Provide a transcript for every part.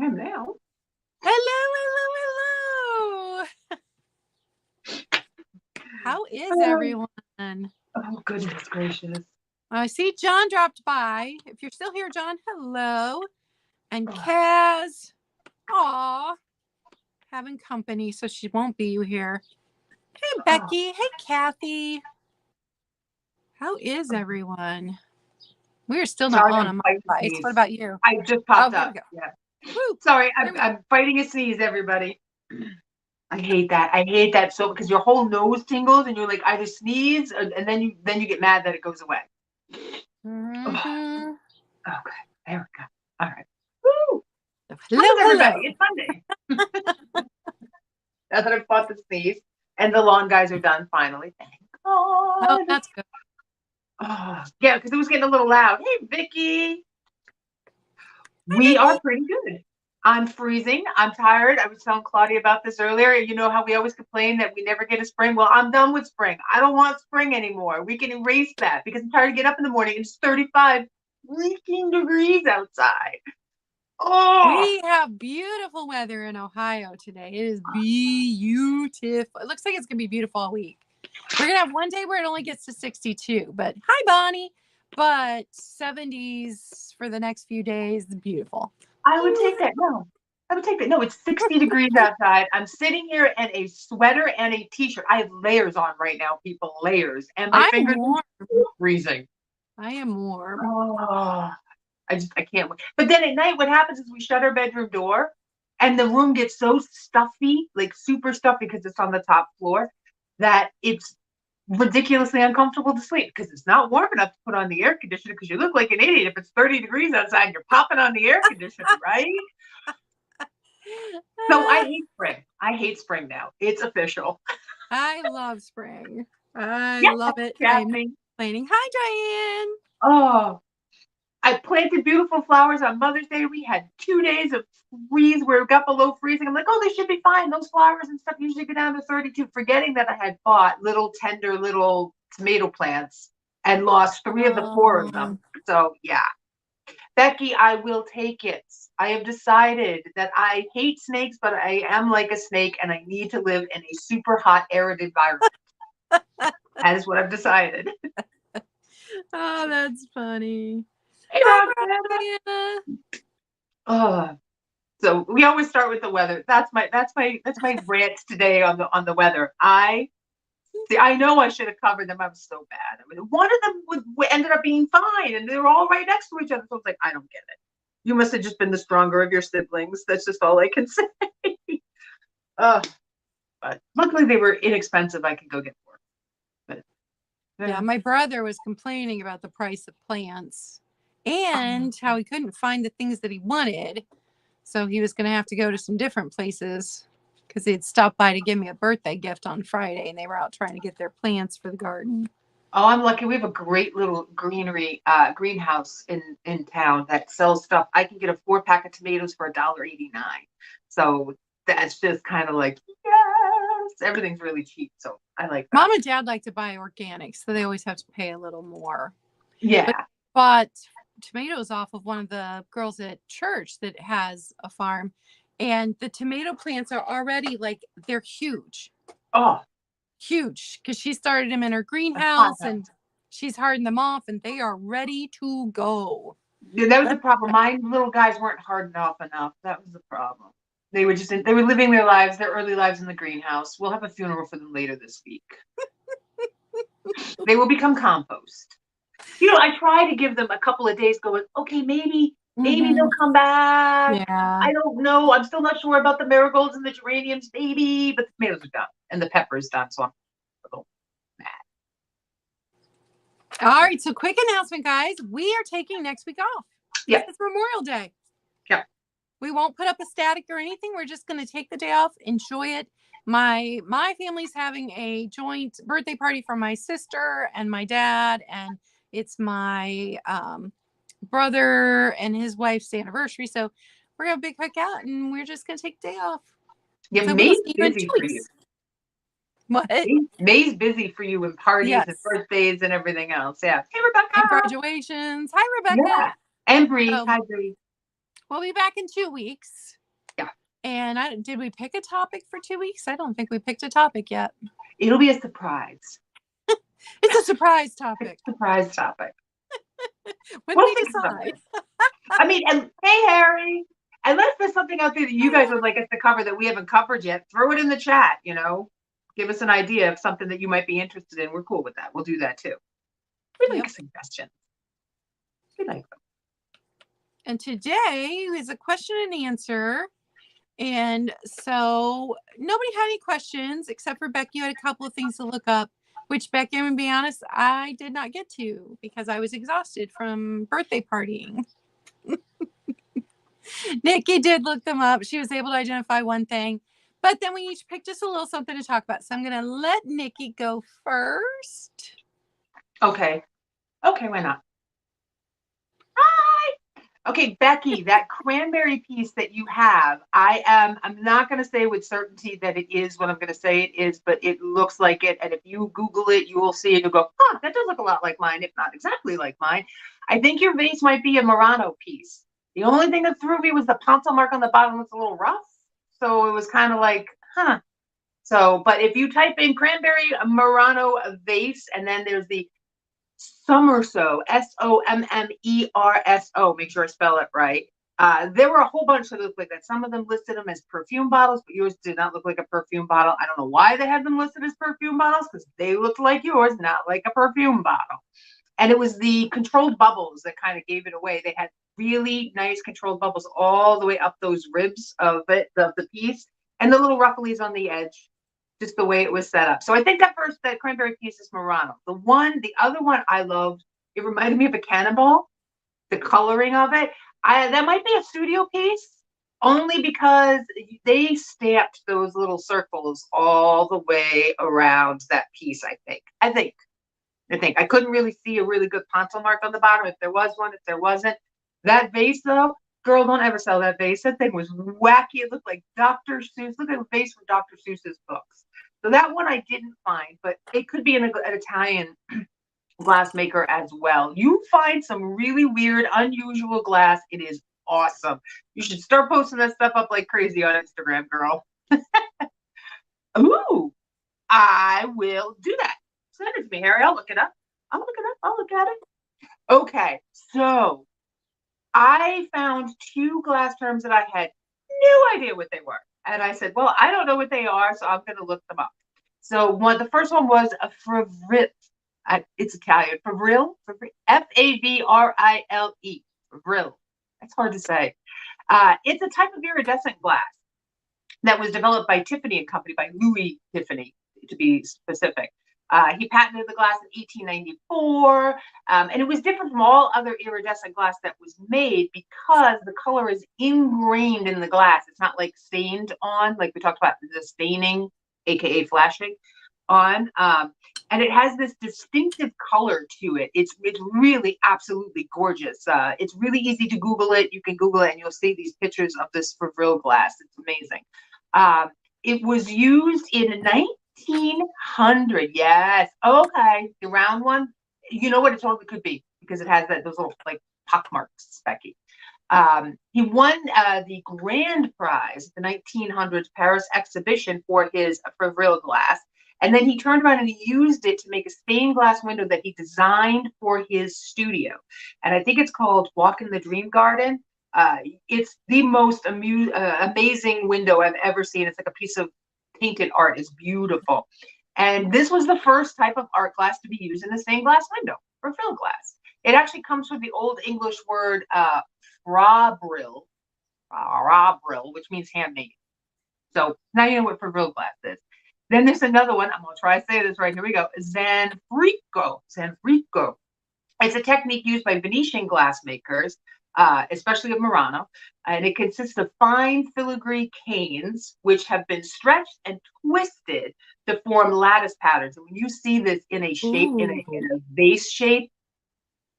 am now. Hello. How is everyone? Oh, goodness gracious. I see John dropped by. If you're still here, John, hello. And Kaz, aw, having company, so she won't be here. Hey, Becky. Hey, Kathy. How is everyone? We're still not on a mic device. What about you? I just popped here up. we go. Yeah. Woo. Sorry, I'm fighting a sneeze, everybody. I hate that. I hate that so because your whole nose tingles and you're like either sneeze and then you get mad that it goes away. Mm-hmm. Okay, there we go. All right. Woo! Hello, everybody. It's Monday. Now that I've fought the sneeze and the lawn guys are done finally. Thank God. Oh, that's good. Oh, yeah, because it was getting a little loud. Hey, Vicky. We are pretty good. I'm freezing. I'm tired. I was telling Claudia about this earlier. You know how we always complain that we never get a spring? Well, I'm done with spring. I don't want spring anymore. We can erase that because I'm tired to get up in the morning. It's 35 freaking degrees outside. Oh, we have beautiful weather in Ohio today. It is beautiful. It looks like it's going to be beautiful all week. We're going to have one day where it only gets to 62, but hi, Bonnie. But 70s for the next few days. Beautiful. I would take that. No, I would take that. No, it's 60 degrees outside. I'm sitting here in a sweater and a t-shirt. I have layers on right now, people. Layers. And my fingers are freezing. I am warm. Oh, I can't wait. But then at night, what happens is we shut our bedroom door and the room gets so stuffy, like super stuffy because it's on the top floor, that it's ridiculously uncomfortable to sleep because it's not warm enough to put on the air conditioner because you look like an idiot. If it's 30 degrees outside, you're popping on the air conditioner, right? So I hate spring. I hate spring now. It's official. I love spring. I love it. Yeah, I'm complaining. Hi, Diane. Oh, I planted beautiful flowers on Mother's Day. We had 2 days of freeze where it got below freezing. I'm like, oh, they should be fine. Those flowers and stuff usually go down to 32, forgetting that I had bought little tender little tomato plants and lost 3 of the 4 of them. So yeah. Becky, I will take it. I have decided that I hate snakes, but I am like a snake and I need to live in a super hot, arid environment. That is what I've decided. Oh, that's funny. Hey, Roxanna. Oh, so we always start with the weather. That's my rant today on the weather. I know I should have covered them. I'm so bad. I mean, one of them ended up being fine, and they were all right next to each other. So I was like, I don't get it. You must have just been the stronger of your siblings. That's just all I can say. But luckily they were inexpensive. I could go get more. But yeah, my brother was complaining about the price of plants and how he couldn't find the things that he wanted. So he was going to have to go to some different places because he'd stopped by to give me a birthday gift on Friday and they were out trying to get their plants for the garden. Oh, I'm lucky. We have a great little greenhouse in town that sells stuff. I can get a 4-pack of tomatoes for $1.89. So that's just kind of like, yes, everything's really cheap. So I like that. Mom and Dad like to buy organic, so they always have to pay a little more. Yeah. But bought tomatoes off of one of the girls at church that has a farm, and the tomato plants are already like, they're huge. Oh, huge, because she started them in her greenhouse and she's hardened them off and they are ready to go. Yeah, that was the problem. My little guys weren't hardened off enough. That was the problem. They were living their lives, their early lives in the greenhouse. We'll have a funeral for them later this week. They will become compost. You know, I try to give them a couple of days going, okay, maybe they'll come back. Yeah. I don't know. I'm still not sure about the marigolds and the geraniums, maybe, but the tomatoes are done and the pepper is done. So I'm a little mad. All right. So quick announcement, guys. We are taking next week off. Yeah. It's Memorial Day. Yeah. We won't put up a static or anything. We're just going to take the day off, enjoy it. My family's having a joint birthday party for my sister and my dad, and it's my brother and his wife's anniversary. So we're going to have a big cookout and we're just going to take the day off. Yeah, so May's busy for you. What? May's busy for you in parties and birthdays and everything else. Yeah. Hey, Rebecca. And graduations. Hi, Rebecca. Yeah. And Bree. Hi, Bree. We'll be back in 2 weeks. Yeah. And did we pick a topic for 2 weeks? I don't think we picked a topic yet. It'll be a surprise. It's a surprise topic. Surprise topic. When we decide. I mean, and hey, Harry, unless there's something out there that you guys would like us to cover that we haven't covered yet, throw it in the chat, give us an idea of something that you might be interested in. We're cool with that. We'll do that too. We like suggestions. We like them. And today is a question and answer. And so nobody had any questions except for Becky. You had a couple of things to look up, which, Becky, I'm going to be honest, I did not get to because I was exhausted from birthday partying. Nikki did look them up. She was able to identify one thing. But then we each picked just a little something to talk about. So I'm going to let Nikki go first. Okay. Okay, why not? Hi. Okay, Becky, that cranberry piece that you have, I'm not going to say with certainty that it is what I'm going to say it is, but it looks like it. And if you Google it, you will see it and go, that does look a lot like mine, if not exactly like mine. I think your vase might be a Murano piece. The only thing that threw me was the pencil mark on the bottom was a little rough. So it was kind of like, So, but if you type in cranberry Murano vase, and then there's the Sommerso, Sommerso, make sure I spell it right. There were a whole bunch that looked like that. Some of them listed them as perfume bottles, but yours did not look like a perfume bottle. I don't know why they had them listed as perfume bottles, because they looked like yours, not like a perfume bottle. And it was the controlled bubbles that kind of gave it away. They had really nice controlled bubbles all the way up those ribs of the piece, and the little rufflies on the edge, just the way it was set up. So I think that cranberry piece is Murano. The other one I loved, it reminded me of a cannonball, the coloring of it. That might be a studio piece, only because they stamped those little circles all the way around that piece, I think. I couldn't really see a really good pencil mark on the bottom, if there was one, if there wasn't. That vase, though, girl, don't ever sell that vase. That thing was wacky. It looked like Dr. Seuss. Look at the vase from Dr. Seuss's books. So that one I didn't find, but it could be an Italian glassmaker as well. You find some really weird, unusual glass. It is awesome. You should start posting that stuff up like crazy on Instagram, girl. Ooh, I will do that. Send it to me, Harry. I'll look it up. I'll look at it. Okay, so I found 2 glass terms that I had no idea what they were. And I said, well, I don't know what they are, so I'm going to look them up. So the first one was a favrile. It's Italian. Favrile, Favrile. Favrile. That's hard to say. It's a type of iridescent glass that was developed by Tiffany and Company, by Louis Tiffany, to be specific. He patented the glass in 1894, and it was different from all other iridescent glass that was made because the color is ingrained in the glass. It's not like stained on, like we talked about the staining, aka flashing on. And it has this distinctive color to it. It's really absolutely gorgeous. It's really easy to Google it. You can Google it and you'll see these pictures of this Favrile glass. It's amazing. It was used in 1900. Yes. Okay. The round one. You know what it totally could be because it has those little like pock marks, Becky. He won the grand prize at the 1900s Paris exhibition for his Favrile glass. And then he turned around and he used it to make a stained glass window that he designed for his studio. And I think it's called Walk in the Dream Garden. It's the most amazing window I've ever seen. It's like a piece of painted art. It's beautiful. And this was the first type of art glass to be used in a stained glass window, or fill glass. It actually comes from the Old English word frabril, which means handmade. So now you know what Favrile glass is. Then there's another one. I'm going to try to say this right. Here we go. Zanfrico. It's a technique used by Venetian glass makers, especially of Murano. And it consists of fine filigree canes, which have been stretched and twisted to form lattice patterns. And when you see this in a shape, in a vase shape,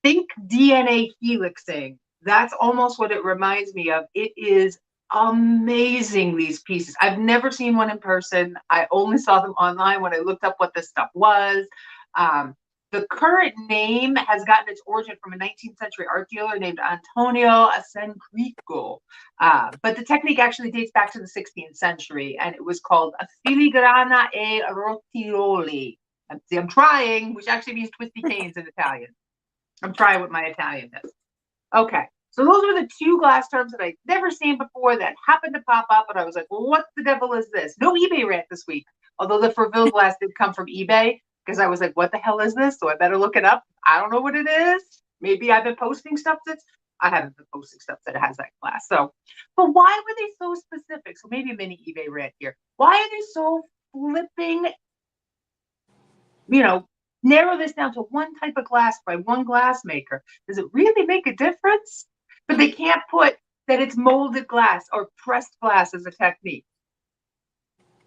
think DNA helixing. That's almost what it reminds me of. It is amazing, these pieces. I've never seen one in person. I only saw them online when I looked up what this stuff was. The current name has gotten its origin from a 19th century art dealer named Antonio Asencrico. But the technique actually dates back to the 16th century, and it was called a filigrana e rotioli. I'm trying, which actually means twisty canes in Italian. I'm trying with my Italian. Okay, so those were the two glass terms that I'd never seen before that happened to pop up, and I was like, well, what the devil is this? No eBay rant this week, although the Ferville glass did come from eBay, because I was like, what the hell is this? So I better look it up. I don't know what it is. Maybe I've been posting stuff I haven't been posting stuff that has that glass. So, but why were they so specific? So maybe a mini eBay rant here. Why are they so flipping, narrow this down to one type of glass by one glass maker? Does it really make a difference? But they can't put that it's molded glass or pressed glass as a technique.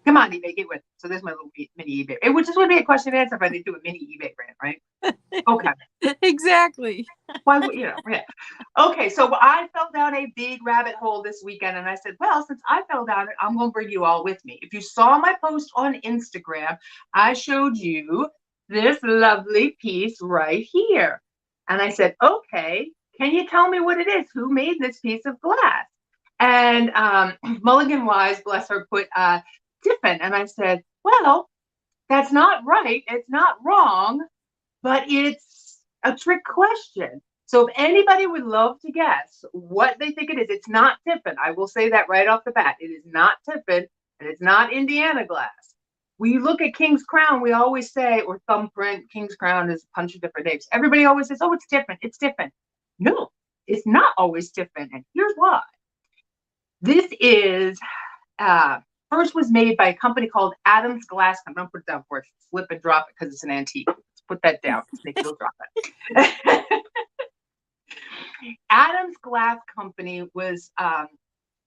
Come on, eBay, get with it. So there's my little mini eBay. It would just be a question and answer if I didn't do a mini eBay rant, right? Okay. Exactly. Why would yeah. Okay, so I fell down a big rabbit hole this weekend, and I said, well, since I fell down it, I'm going to bring you all with me. If you saw my post on Instagram, I showed you this lovely piece right here. And I said, okay, can you tell me what it is? Who made this piece of glass? And Mulligan Wise, bless her, put Tiffin. And I said, well, that's not right. It's not wrong, but it's a trick question. So if anybody would love to guess what they think it is, it's not Tiffin. I will say that right off the bat. It is not Tiffin, and it's not Indiana glass. We look at King's Crown, we always say, or thumbprint, King's Crown is a bunch of different names. Everybody always says, oh, it's Tiffin, it's Tiffin. No, it's not always Tiffin, and here's why. This is first was made by a company called Adams Glass. I'm going to put it down for it. Flip and drop it because it's an antique. Let's put that down. Maybe it'll drop it. Adams Glass Company was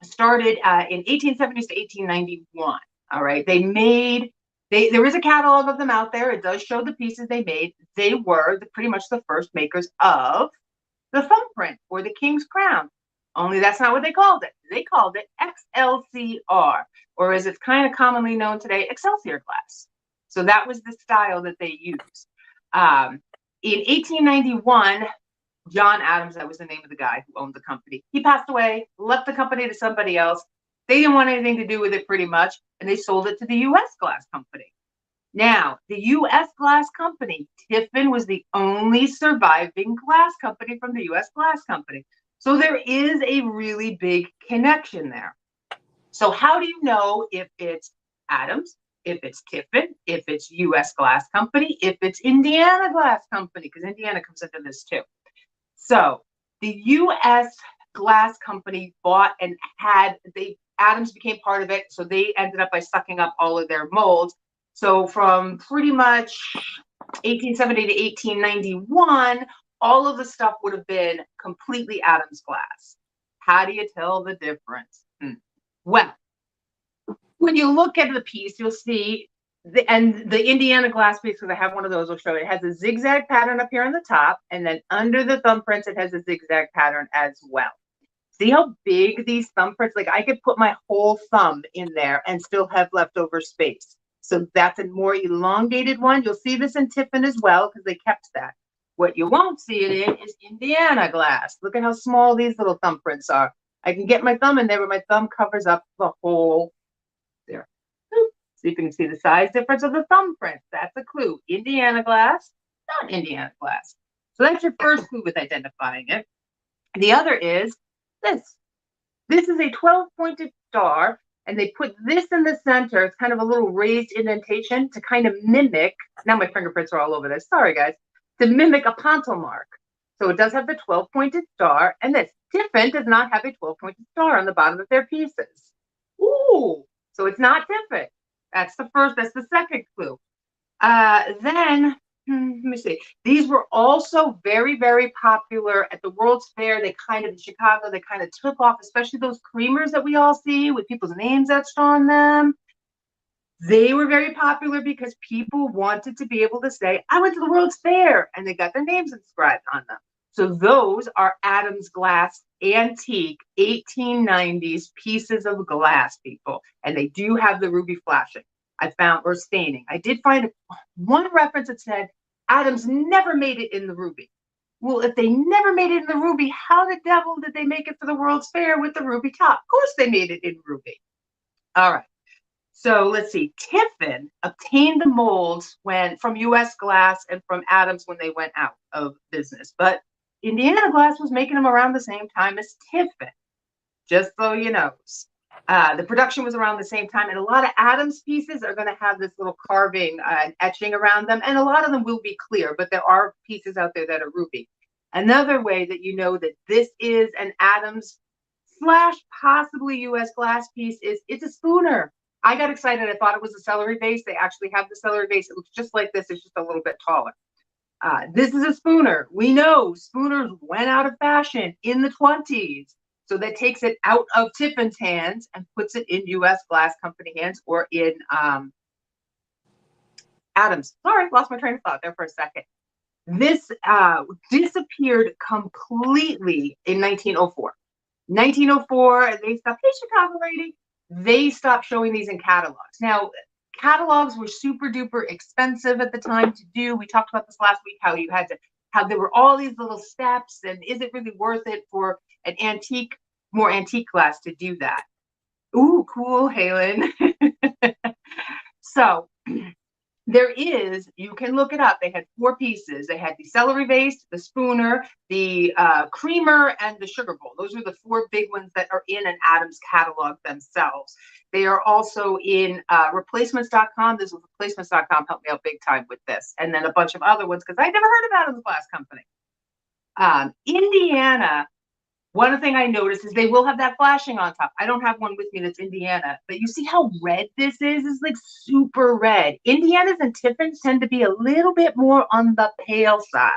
started in 1870s to 1891. All right. There is a catalog of them out there. It does show the pieces they made. They were pretty much the first makers of the thumbprint or the King's Crown. Only that's not what they called it. They called it XLCR, or as it's kind of commonly known today, Excelsior glass. So that was the style that they used. In 1891, John Adams, that was the name of the guy who owned the company. He passed away, left the company to somebody else. They didn't want anything to do with it pretty much, and they sold it to the U.S. Glass Company. Now, the U.S. Glass Company, Tiffin was the only surviving glass company from the U.S. Glass Company. So there is a really big connection there. So how do you know if it's Adams, if it's Tiffin, if it's U.S. Glass Company, if it's Indiana Glass Company, because Indiana comes into this too. So the U.S. Glass Company bought and Adams became part of it. So they ended up by sucking up all of their molds. So from pretty much 1870 to 1891, all of the stuff would have been completely Adams glass. How do you tell the difference? Well, when you look at the piece, you'll see the Indiana glass piece, because I have one of those, I'll show you. It has a zigzag pattern up here on the top, and then under the thumbprints, it has a zigzag pattern as well. See how big these thumbprints, like I could put my whole thumb in there and still have leftover space. So that's a more elongated one. You'll see this in Tiffin as well, because they kept that. What you won't see it in is Indiana glass. Look at how small these little thumbprints are. I can get my thumb in there, but my thumb covers up the whole there. So you can see the size difference of the thumbprint. That's a clue. Indiana glass, not Indiana glass. So that's your first clue with identifying it. The other is this. This is a 12-pointed star, and they put this in the center. It's kind of a little raised indentation to kind of mimic. Now my fingerprints are all over this. Sorry, guys. To mimic a ponto mark. So it does have the 12-pointed star, and this Tiffin does not have a 12-pointed star on the bottom of their pieces. Ooh, so it's not Tiffin. That's the second clue. Then, let me see. These were also very, very popular at the World's Fair. In Chicago, they kind of took off, especially those creamers that we all see with people's names etched on them. They were very popular because people wanted to be able to say, I went to the World's Fair, and they got their names inscribed on them. So those are Adams Glass antique 1890s pieces of glass, people. And they do have the ruby flashing. Or staining. I did find one reference that said Adams never made it in the ruby. Well, if they never made it in the ruby, how the devil did they make it for the World's Fair with the ruby top? Of course they made it in ruby. All right. So let's see. Tiffin obtained the molds from U.S. Glass and from Adams when they went out of business. But Indiana Glass was making them around the same time as Tiffin, just so you know. The production was around the same time, and a lot of Adams pieces are going to have this little carving and etching around them, and a lot of them will be clear, but there are pieces out there that are ruby. Another way that you know that this is an Adams / possibly U.S. Glass piece is it's a spooner. I got excited. I thought it was a celery vase. They actually have the celery vase. It looks just like this. It's just a little bit taller. This is a spooner. We know spooners went out of fashion in the 20s. So that takes it out of Tiffin's hands and puts it in U.S. Glass Company hands or in Adams. Sorry, lost my train of thought there for a second. This disappeared completely in 1904. 1904, they stopped, hey, Chicago lady, they stopped showing these in catalogs. Now, catalogs were super duper expensive at the time to do. We talked about this last week, how there were all these little steps, and is it really worth it for an more antique glass to do that? Ooh, cool, Halen. So you can look it up. They had 4 pieces. They had the celery vase, the spooner, the creamer, and the sugar bowl. Those are the 4 big ones that are in an Adams catalog themselves. They are also in replacements.com. This was replacements.com helped me out big time with this. And then a bunch of other ones because I never heard of Adams Glass Company. Indiana, one thing I noticed is they will have that flashing on top. I don't have one with me that's Indiana, but you see how red this is? It's like super red. Indiana's and Tiffins tend to be a little bit more on the pale side,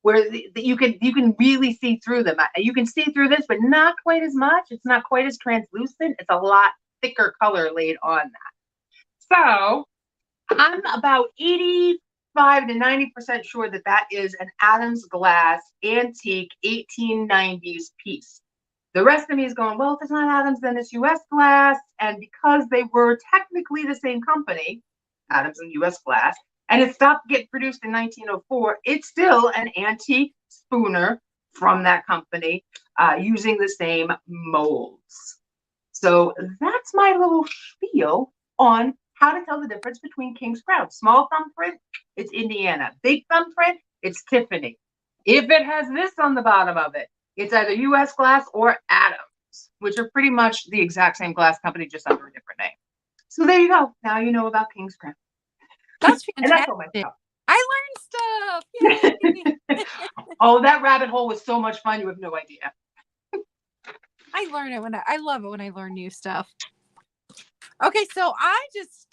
where you can really see through them. You can see through this, but not quite as much. It's not quite as translucent. It's a lot thicker color laid on that. So I'm about 85 to 90% sure that is an Adams Glass antique 1890s piece. The rest of me is going, well, if it's not Adams, then it's U.S. Glass. And because they were technically the same company, Adams and U.S. Glass, and it stopped getting produced in 1904, it's still an antique spooner from that company using the same molds. So that's my little spiel on how to tell the difference between King's Crown. Small thumbprint, it's Indiana. Big thumbprint, it's Tiffany. If it has this on the bottom of it, it's either U.S. Glass or Adams, which are pretty much the exact same glass company, just under a different name. So there you go. Now you know about King's Crown. That's fantastic. I learned stuff. Yay. Oh, that rabbit hole was so much fun. You have no idea. I learn it I love it when I learn new stuff. Okay, so I just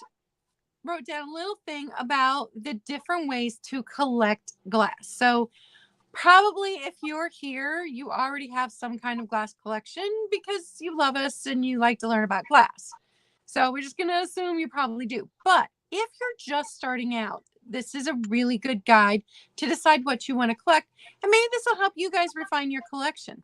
wrote down a little thing about the different ways to collect glass. So probably if you're here, you already have some kind of glass collection because you love us and you like to learn about glass. So we're just going to assume you probably do. But if you're just starting out, this is a really good guide to decide what you want to collect. And maybe this will help you guys refine your collection.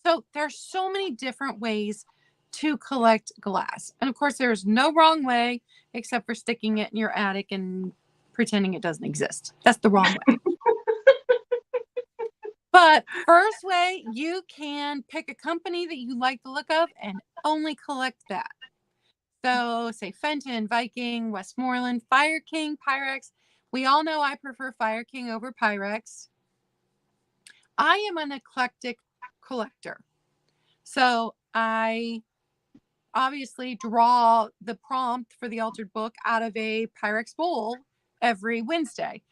So there's so many different ways to collect glass. And of course, there's no wrong way except for sticking it in your attic and pretending it doesn't exist. That's the wrong way. But first way, you can pick a company that you like the look of and only collect that. So say Fenton, Viking, Westmoreland, Fire King, Pyrex. We all know I prefer Fire King over Pyrex. I am an eclectic collector. So I obviously draw the prompt for the altered book out of a Pyrex bowl every Wednesday.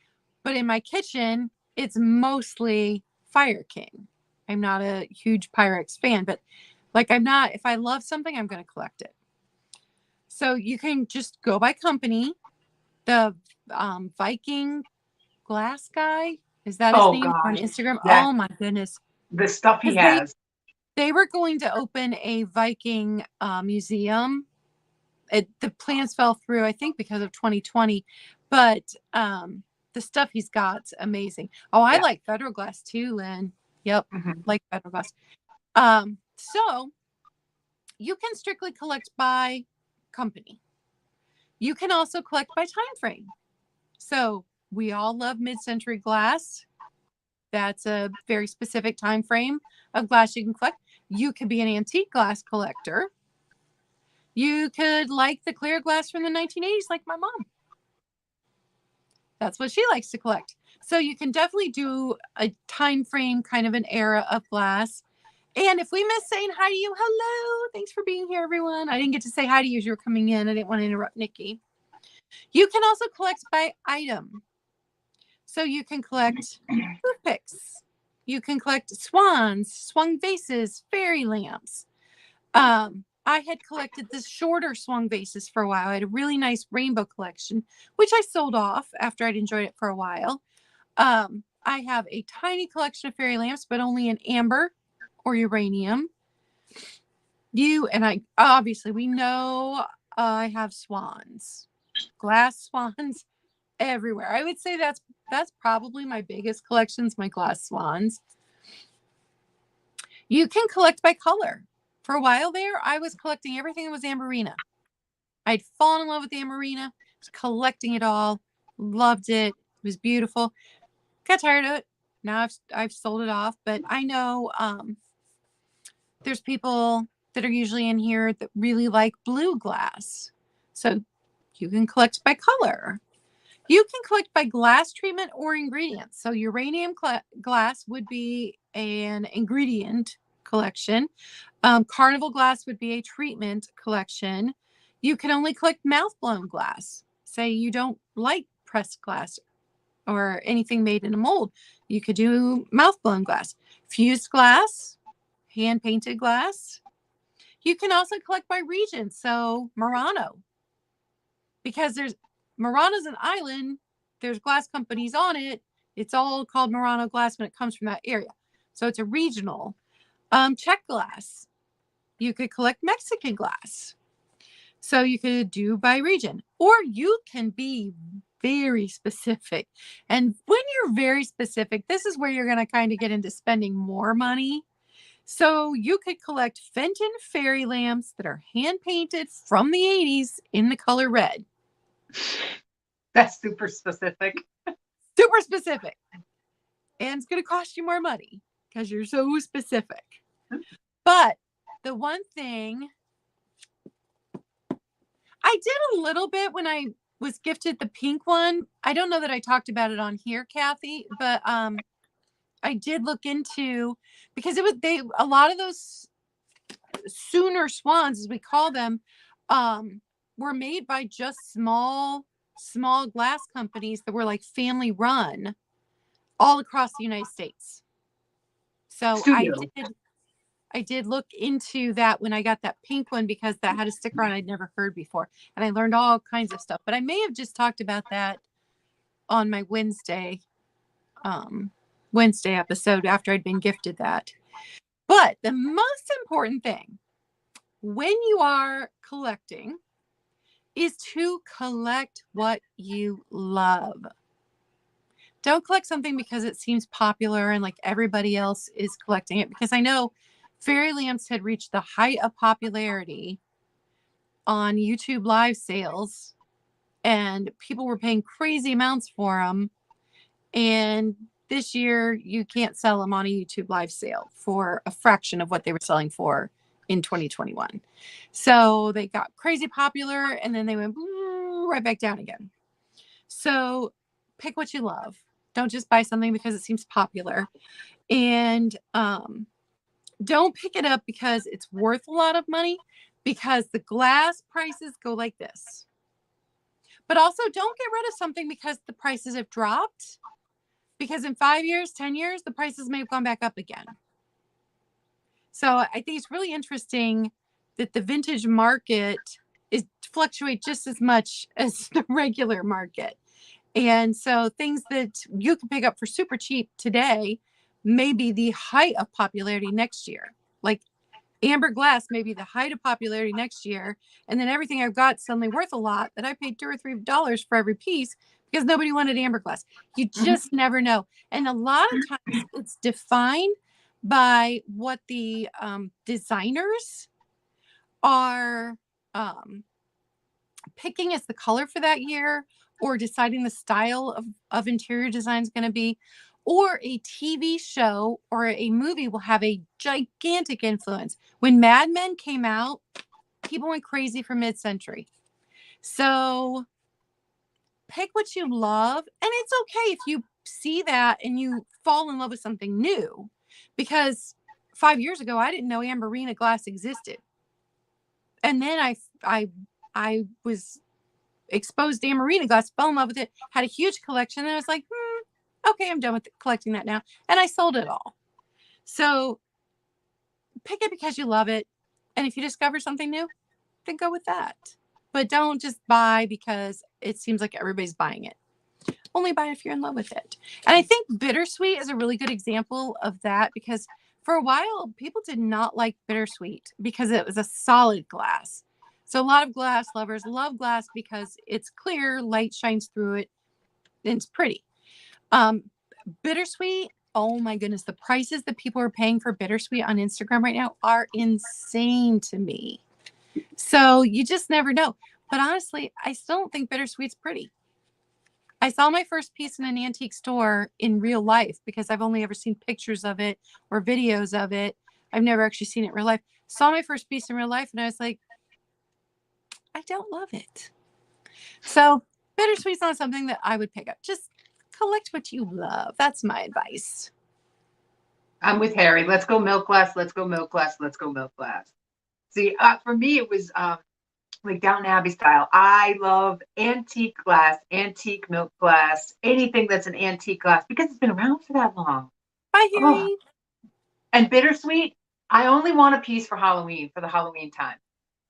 But in my kitchen, it's mostly Fire King. I'm not a huge Pyrex fan, but if I love something, I'm going to collect it. So you can just go by company. The Viking glass guy, is that his name on Instagram? Yeah. Oh my goodness. The stuff he has. They were going to open a Viking museum. The plans fell through, I think, because of 2020. But the stuff he's got's amazing. Oh, I like Federal Glass too, Lynn. Yep, like Federal Glass. So you can strictly collect by company. You can also collect by time frame. So We all love mid-century glass. That's a very specific time frame of glass you can collect. You could be an antique glass collector. You could like the clear glass from the 1980s like my mom. That's what she likes to collect. So you can definitely do a time frame, kind of an era of glass. And if we miss saying hi to you, hello. Thanks for being here, everyone. I didn't get to say hi to you as you were coming in. I didn't want to interrupt Nikki. You can also collect by item. So you can collect toothpicks. You can collect swans, swung vases, fairy lamps. I had collected the shorter swung vases for a while. I had a really nice rainbow collection, which I sold off after I'd enjoyed it for a while. I have a tiny collection of fairy lamps, but only in amber or uranium. You and I, obviously, we know I have swans, glass swans everywhere. I would say that's probably my biggest collections, my glass swans. You can collect by color. For a while there, I was collecting everything that was amberina. I'd fallen in love with the amberina, was collecting it all, loved it. It was beautiful. Got tired of it. Now I've sold it off, but I know there's people that are usually in here that really like blue glass. So you can collect by color. You can collect by glass treatment or ingredients. So uranium glass would be an ingredient collection. Carnival glass would be a treatment collection. You can only collect mouth-blown glass. Say you don't like pressed glass or anything made in a mold. You could do mouth-blown glass. Fused glass, hand-painted glass. You can also collect by region. So Murano, because Murano's an island, there's glass companies on it. It's all called Murano glass when it comes from that area. So it's a regional. Czech glass. You could collect Mexican glass. So you could do by region, or you can be very specific. And when you're very specific, this is where you're going to kind of get into spending more money. So you could collect Fenton fairy lamps that are hand painted from the 80s in the color red. That's super specific. Super specific. And it's going to cost you more money because you're so specific. But the one thing I did a little bit when I was gifted the pink one. I don't know that I talked about it on here, Kathy, but I did look into, because a lot of those Sooner swans, as we call them, were made by just small glass companies that were like family run all across the United States. So I did look into that when I got that pink one, because that had a sticker on I'd never heard before. And I learned all kinds of stuff. But I may have just talked about that on my Wednesday episode after I'd been gifted that. But the most important thing when you are collecting is to collect what you love. Don't collect something because it seems popular and like everybody else is collecting it, because I know fairy lamps had reached the height of popularity on YouTube live sales and people were paying crazy amounts for them. And this year you can't sell them on a YouTube live sale for a fraction of what they were selling for in 2021. So they got crazy popular and then they went right back down again. So pick what you love. Don't just buy something because it seems popular. And don't pick it up because it's worth a lot of money, because the glass prices go like this. But also don't get rid of something because the prices have dropped, because in 5 years, 10 years, the prices may have gone back up again. So I think it's really interesting that the vintage market fluctuates just as much as the regular market. And so things that you can pick up for super cheap today may be the height of popularity next year. Like amber glass may be the height of popularity next year. And then everything I've got suddenly worth a lot that I paid $2 or $3 for every piece because nobody wanted amber glass. You just never know. And a lot of times it's defined by what the designers are picking as the color for that year, or deciding the style of interior design is going to be, or a TV show or a movie will have a gigantic influence. When Mad Men came out, people went crazy for mid-century. So pick what you love, and it's okay if you see that and you fall in love with something new, because 5 years ago I didn't know Amberina glass existed, and then I was exposed to Amberina glass, fell in love with it, had a huge collection, and I was like, okay, I'm done with collecting that now, and I sold it all. So pick it because you love it, and if you discover something new, then go with that. But don't just buy because it seems like everybody's buying it. Only buy it if you're in love with it. And I think Bittersweet is a really good example of that, because for a while people did not like Bittersweet because it was a solid glass. So a lot of glass lovers love glass because it's clear, light shines through it, and it's pretty. Bittersweet, oh my goodness, the prices that people are paying for Bittersweet on Instagram right now are insane to me. So you just never know. But honestly, I still don't think Bittersweet's pretty. I saw my first piece in an antique store in real life, because I've only ever seen pictures of it or videos of it. I've never actually seen it in real life. Saw my first piece in real life and I was like, I don't love it. So Bittersweet's not something that I would pick up. Just collect what you love. That's my advice. I'm with Harry. Let's go milk glass. Let's go milk glass. Let's go milk glass. See, for me, it was like Downton Abbey style. I love antique glass, antique milk glass, anything that's an antique glass, because it's been around for that long. Bye, Harry. Oh. And Bittersweet, I only want a piece for Halloween, for the Halloween time,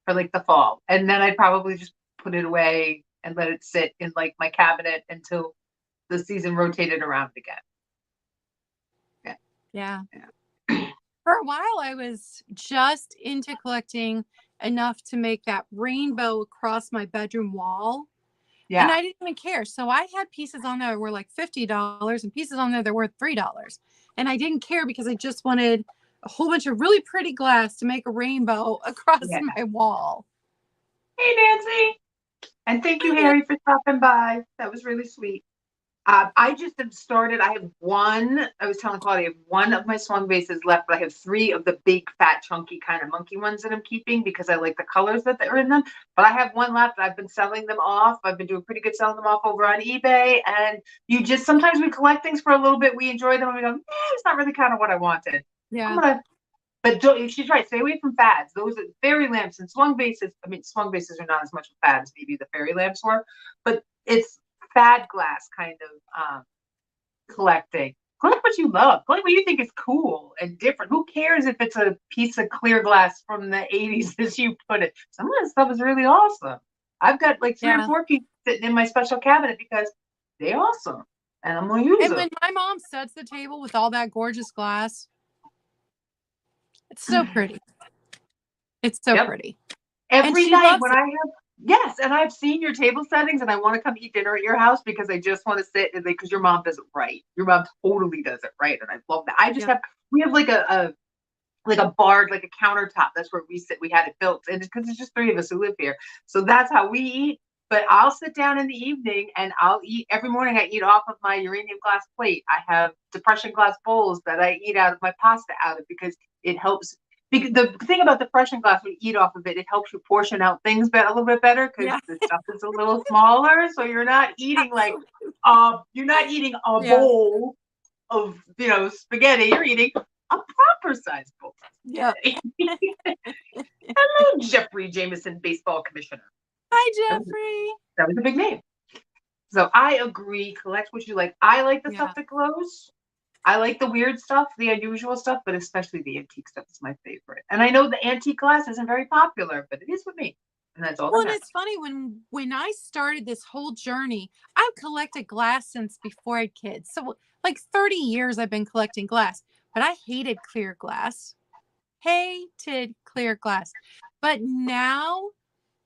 for like the fall. And then I'd probably just put it away and let it sit in like my cabinet until the season rotated around again. Yeah. For a while, I was just into collecting enough to make that rainbow across my bedroom wall. Yeah. And I didn't even care. So I had pieces on there that were like $50 and pieces on there that were $3. And I didn't care because I just wanted a whole bunch of really pretty glass to make a rainbow across my wall. Hey, Nancy. And thank you, Harry, for stopping by. That was really sweet. I just have started. I have one. I was telling Claudia, I have one of my swung vases left, but I have three of the big, fat, chunky kind of monkey ones that I'm keeping because I like the colors that are in them. But I have one left. I've been selling them off. I've been doing pretty good selling them off over on eBay. And you just, sometimes we collect things for a little bit. We enjoy them and we go, it's not really kind of what I wanted. Yeah. But she's right. Stay away from fads. Those are fairy lamps and swung vases. I mean, swung vases are not as much a fad as maybe the fairy lamps were, but it's fad glass kind of collecting. Collect what you love. Collect what you think is cool and different. Who cares if it's a piece of clear glass from the 80s as you put it? Some of that stuff is really awesome. I've got like 3 or 4 pieces sitting in my special cabinet because they're awesome. And I'm going to use them. And when my mom sets the table with all that gorgeous glass, it's so pretty. It's so pretty. Every night when I have, yes, and I've seen your table settings and I want to come eat dinner at your house because I just want to sit and because your mom does it right. Your mom totally does it right. And I love that. I just have, we have like a bar, like a countertop. That's where we sit. We had it built and because it's just 3 of us who live here. So that's how we eat. But I'll sit down in the evening and I'll eat every morning. I eat off of my uranium glass plate. I have depression glass bowls that I eat out of my pasta out of because it helps. Because the thing about depression glass, when you eat off of it, it helps you portion out things a little bit better because the stuff is a little smaller. So you're not eating like you're not eating a bowl of spaghetti. You're eating a proper size bowl. Yeah. Hello, Jeffrey Jameson, baseball commissioner. Hi, Jeffrey. That was a big name. So I agree. Collect what you like. I like the stuff that glows. I like the weird stuff, the unusual stuff, but especially the antique stuff is my favorite. And I know the antique glass isn't very popular, but it is with me. And that's all. Well, and it's funny when I started this whole journey, I've collected glass since before I had kids. So like 30 years I've been collecting glass, but I hated clear glass. Hated clear glass. But now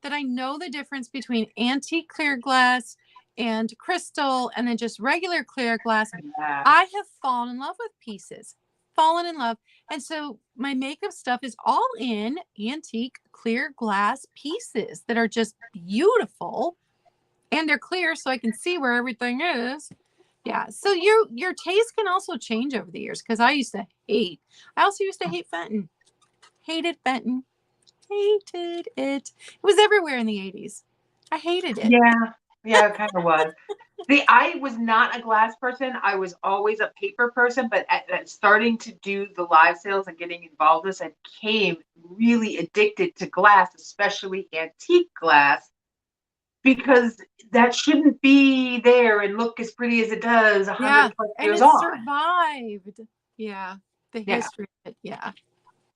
that I know the difference between antique clear glass and crystal and then just regular clear glass, I have fallen in love with pieces. Fallen in love. And so my makeup stuff is all in antique clear glass pieces that are just beautiful. And they're clear so I can see where everything is. Yeah. So your taste can also change over the years because I also used to hate Fenton. Hated Fenton. Hated it. It was everywhere in the 80s. I hated it. Yeah, yeah, it kind of was. See, I was not a glass person. I was always a paper person, but at starting to do the live sales and getting involved in this, I became really addicted to glass, especially antique glass, because that shouldn't be there and look as pretty as it does Yeah. 100 plus And years it on. survived. Yeah. The Yeah. history of it. Yeah.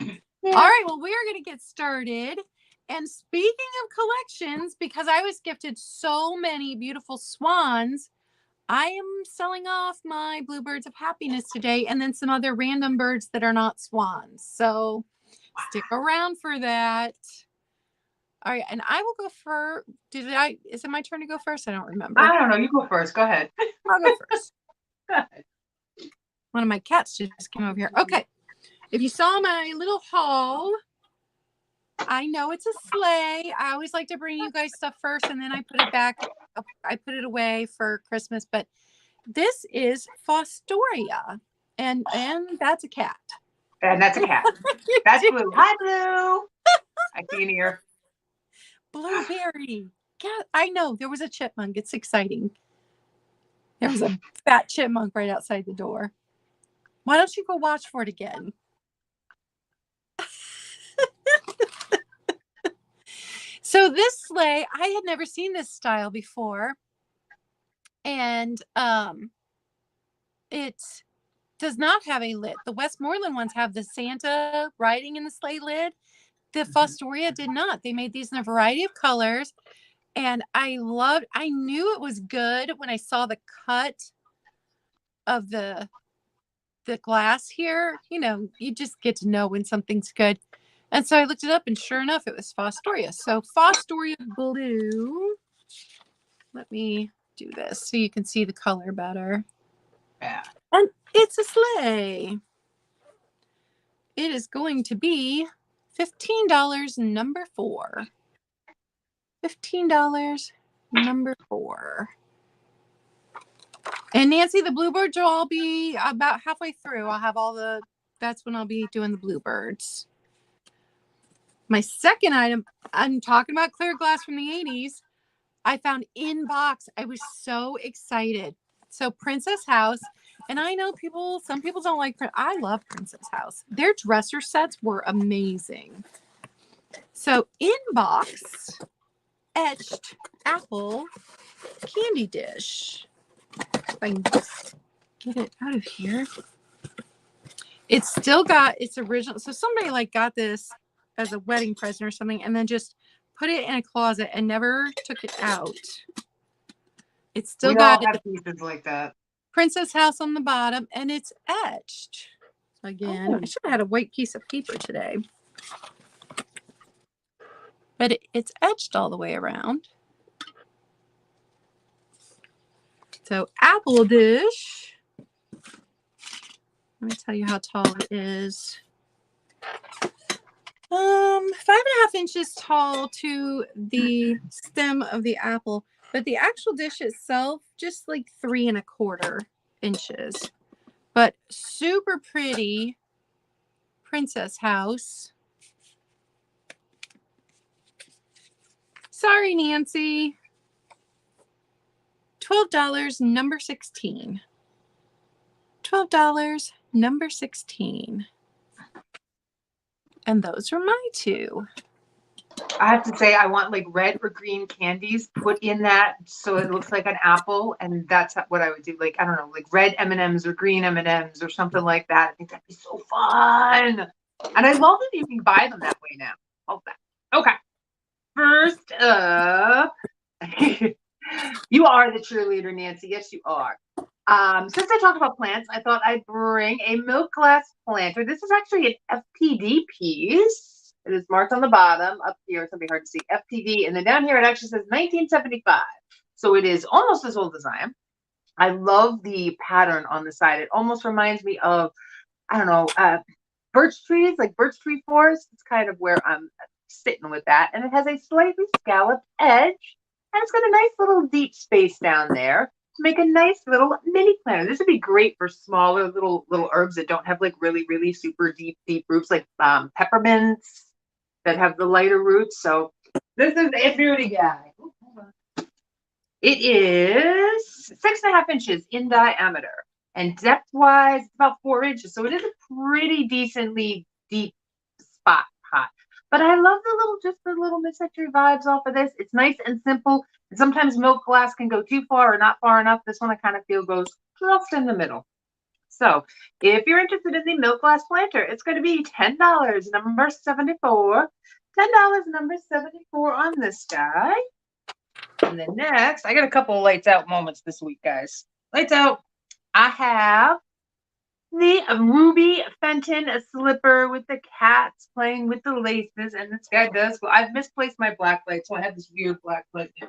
Yeah. All right. Well, we are going to get started. And speaking of collections, because I was gifted so many beautiful swans, I am selling off my bluebirds of happiness today and then some other random birds that are not swans. So stick around for that. All right. And I will go first. Is it my turn to go first? I don't remember. I don't know. You go first. Go ahead. I'll go first. Go ahead. One of my cats just came over here. Okay. If you saw my little haul, I know it's a sleigh. I always like to bring you guys stuff first and then I put it back. I put it away for Christmas, but this is Fostoria, and that's a cat. And that's a cat. That's Blue. Hi, Blue. I see an ear. Blueberry. Cat. I know. There was a chipmunk. It's exciting. There was a fat chipmunk right outside the door. Why don't you go watch for it again? So this sleigh, I had never seen this style before. And it does not have a lid. The Westmoreland ones have the Santa riding in the sleigh lid. The Fostoria did not. They made these in a variety of colors. And I knew it was good when I saw the cut of the glass here. You know, you just get to know when something's good. And so I looked it up and sure enough, it was Fostoria. So Fostoria Blue. Let me do this so you can see the color better. Yeah. And it's a sleigh. It is going to be $15, number 4. $15, number 4. And Nancy, the bluebirds will all be about halfway through. That's when I'll be doing the bluebirds. My second item, I'm talking about clear glass from the 80s. I found in box. I was so excited. So Princess House, and I know some people don't like, I love Princess House. Their dresser sets were amazing. So in box, etched apple candy dish. If I can get it out of here. It's still got its original. So somebody got this as a wedding present or something and then just put it in a closet and never took it out. It's still got all have pieces like that. Princess House on the bottom and it's etched. Again, I should have had a white piece of paper today. But it's etched all the way around. So apple dish. Let me tell you how tall it is. 5.5 inches tall to the stem of the apple, but the actual dish itself just 3.25 inches. But super pretty Princess House. Sorry, Nancy. $12, number 16. $12, number 16. And those are my 2. I have to say, I want red or green candies put in that so it looks like an apple, and that's what I would do. I don't know, red M&Ms or green M&Ms or something like that. I think that'd be so fun. And I love that you can buy them that way now. Love that. Okay. First up, you are the cheerleader, Nancy. Yes, you are. Since I talked about plants, I thought I'd bring a milk glass planter. This is actually an FPD piece. It is marked on the bottom. Up here, it's going to be hard to see, FPD. And then down here, it actually says 1975. So it is almost as old as I am. I love the pattern on the side. It almost reminds me of, I don't know, birch trees, like birch tree forest. It's kind of where I'm sitting with that. And it has a slightly scalloped edge. And it's got a nice little deep space down there to make a nice little mini planter. This would be great for smaller little herbs that don't have like really super deep roots, like peppermints that have the lighter roots. So this is a beauty guy. It is 6.5 inches in diameter, and depth wise, it's about 4 inches. So it is a pretty decently deep spot pot. But I love the little mid-century vibes off of this. It's nice and simple. And sometimes milk glass can go too far or not far enough. This one I kind of feel goes just in the middle. So if you're interested in the milk glass planter, it's going to be $10, number 74. $10, number 74 on this guy. And then next, I got a couple of lights out moments this week, guys. Lights out. I have the Ruby Fenton slipper with the cats playing with the laces. And this guy does, well, I've misplaced my black light, so I have this weird black light now,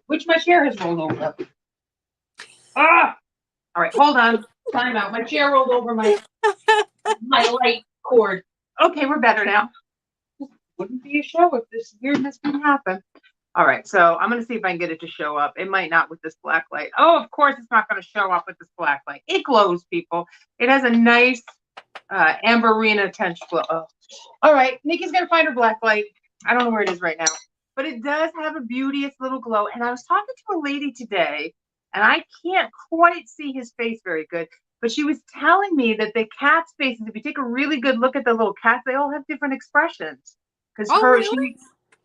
which my chair has rolled over. Ah! All right, hold on. Time out. My chair rolled over my light cord. Okay, we're better now. Wouldn't be a show if this weirdness didn't happen. All right, so I'm going to see if I can get it to show up. It might not with this black light. Oh, of course it's not going to show up with this black light. It glows, people. It has a nice amberina tinge glow. Oh. All right, Nikki's going to find her black light. I don't know where it is right now. But it does have a beauteous little glow. And I was talking to a lady today, and I can't quite see his face very good. But she was telling me that the cat's faces, if you take a really good look at the little cats, they all have different expressions. Because really?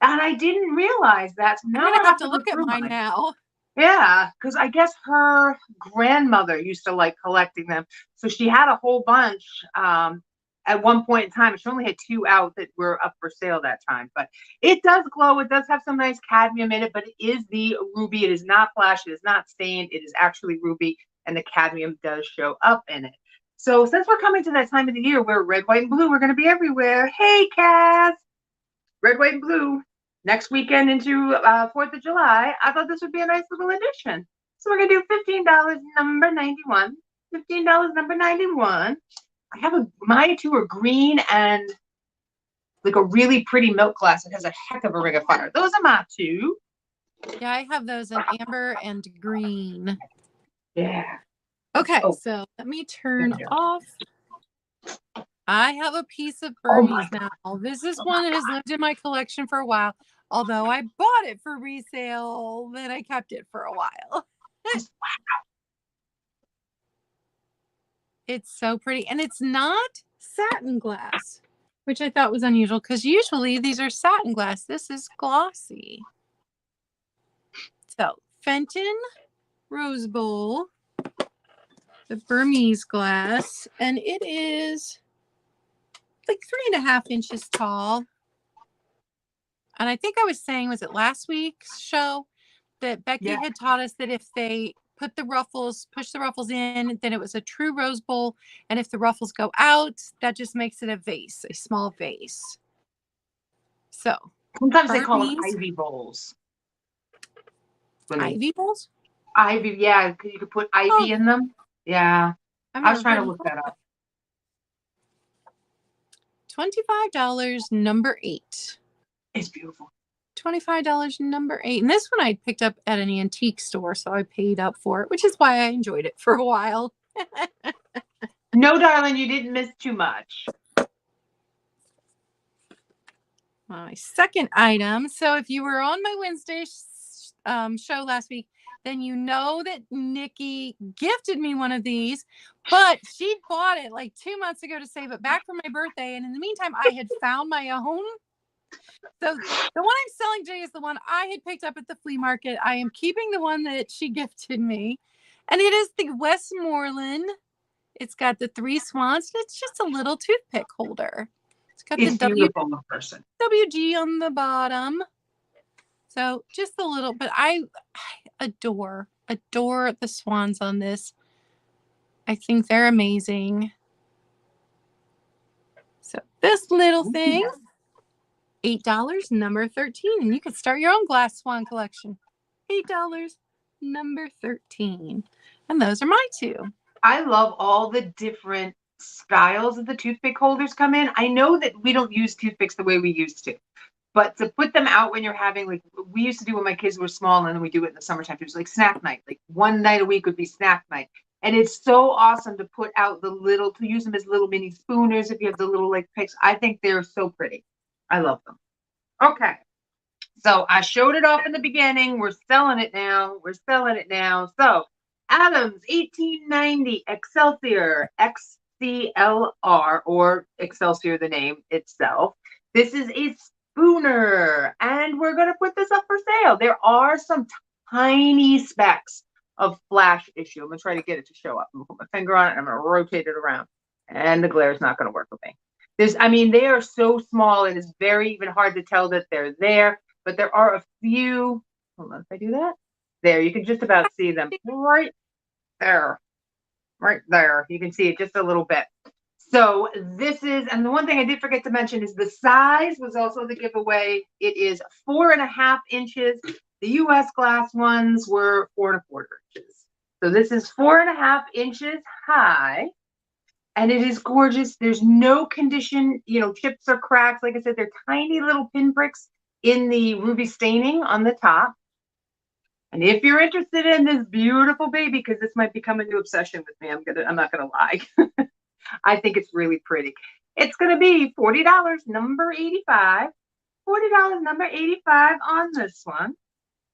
And I didn't realize that. So now I'm gonna have to look at mine now. Yeah, because I guess her grandmother used to like collecting them. So she had a whole bunch at one point in time. She only had 2 out that were up for sale that time. But it does glow. It does have some nice cadmium in it, but it is the ruby. It is not flash. It is not stained. It is actually ruby, and the cadmium does show up in it. So since we're coming to that time of the year where red, white, and blue are going to be everywhere. Hey, Cass! Red, white, and blue. Next weekend into 4th of July, I thought this would be a nice little addition. So we're going to do $15, number 91. $15, number 91. I have my two are green and like a really pretty milk glass that has a heck of a ring of fire. Those are my two. Yeah, I have those in amber and green. Yeah. Okay, so let me turn off. I have a piece of Burmese now. This is one that has lived in my collection for a while. Although I bought it for resale, then I kept it for a while. It's so pretty. And it's not satin glass, which I thought was unusual because usually these are satin glass. This is glossy. So, Fenton Rose Bowl, the Burmese glass, and it is like 3.5 inches tall. And I think I was saying, was it last week's show, that Becky had taught us that if they push the ruffles in, then it was a true rose bowl. And if the ruffles go out, that just makes it a vase, a small vase. So sometimes they call them ivy bowls. Ivy bowls? Ivy, yeah, because you could put ivy in them. Yeah. I was trying to look that up. $25, number 8. It's beautiful. $25, number 8. And this one I picked up at an antique store, so I paid up for it, which is why I enjoyed it for a while. No, darling, you didn't miss too much. My second item. So if you were on my Wednesday show last week, then you know that Nikki gifted me one of these, but she bought it like 2 months ago to save it back for my birthday. And in the meantime, I had found my own. So the one I'm selling today is the one I had picked up at the flea market. I am keeping the one that she gifted me. And it is the Westmoreland. It's got the 3 swans. It's just a little toothpick holder. It's got the WG on the bottom. So just a little, but I adore the swans on this. I think they're amazing. So this little thing, $8, number 13. And you can start your own glass swan collection. $8, number 13. And those are my two. I love all the different styles of the toothpick holders come in. I know that we don't use toothpicks the way we used to. But to put them out when you're having, like, we used to do when my kids were small, and then we do it in the summertime. It was like snack night. Like one night a week would be snack night. And it's so awesome to put out to use them as little mini spooners if you have the little like picks. I think they're so pretty. I love them. Okay. So I showed it off in the beginning. We're selling it now. We're selling it now. So Adams 1890 Excelsior XCLR, or Excelsior, the name itself. This is a spooner, and we're going to put this up for sale. There are some tiny specks of flash issue. I'm going to try to get it to show up. I'm going to put my finger on it, and I'm going to rotate it around, and the glare is not going to work with me. They are so small, it is very even hard to tell that they're there, but there are a few. Hold on, if I do that, there, you can just about see them right there. Right there. You can see it just a little bit. So this is, and the one thing I did forget to mention is the size was also the giveaway. It is 4.5 inches. The US glass ones were 4.25 inches. So this is 4.5 inches high, and it is gorgeous. There's no condition, chips or cracks. Like I said, they're tiny little pinpricks in the ruby staining on the top. And if you're interested in this beautiful baby, because this might become a new obsession with me, I'm not gonna lie. I think it's really pretty. It's gonna be $40, number 85. $40, number 85 on this one.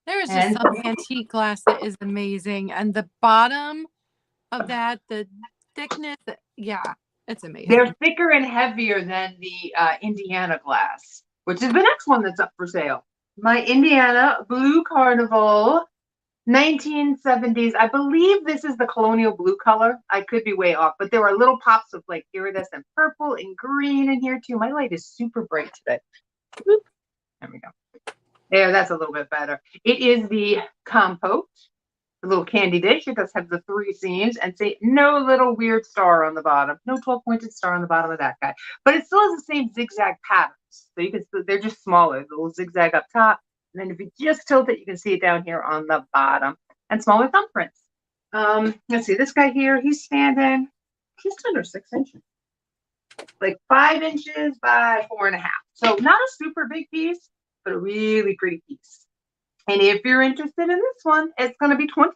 There is just some antique glass that is amazing, and the bottom of that, the thickness, yeah, it's amazing. They're thicker and heavier than the Indiana glass, which is the next one that's up for sale. My Indiana Blue Carnival 1970s. I believe this is the colonial blue color. I could be way off, but there are little pops of like iridescent purple and green in here too. My light is super bright today. Oop. There we go. There, that's a little bit better. It is the compote, the little candy dish. It does have the 3 seams, and say no little weird star on the bottom. No 12-pointed star on the bottom of that guy. But it still has the same zigzag patterns. So you can, they're just smaller. The little zigzag up top. And then if you just tilt it, you can see it down here on the bottom, and smaller thumbprints. Let's see, this guy here, he's standing just under 6 inches. Like 5 inches by 4.5. So not a super big piece, but a really pretty piece. And if you're interested in this one, it's going to be $20.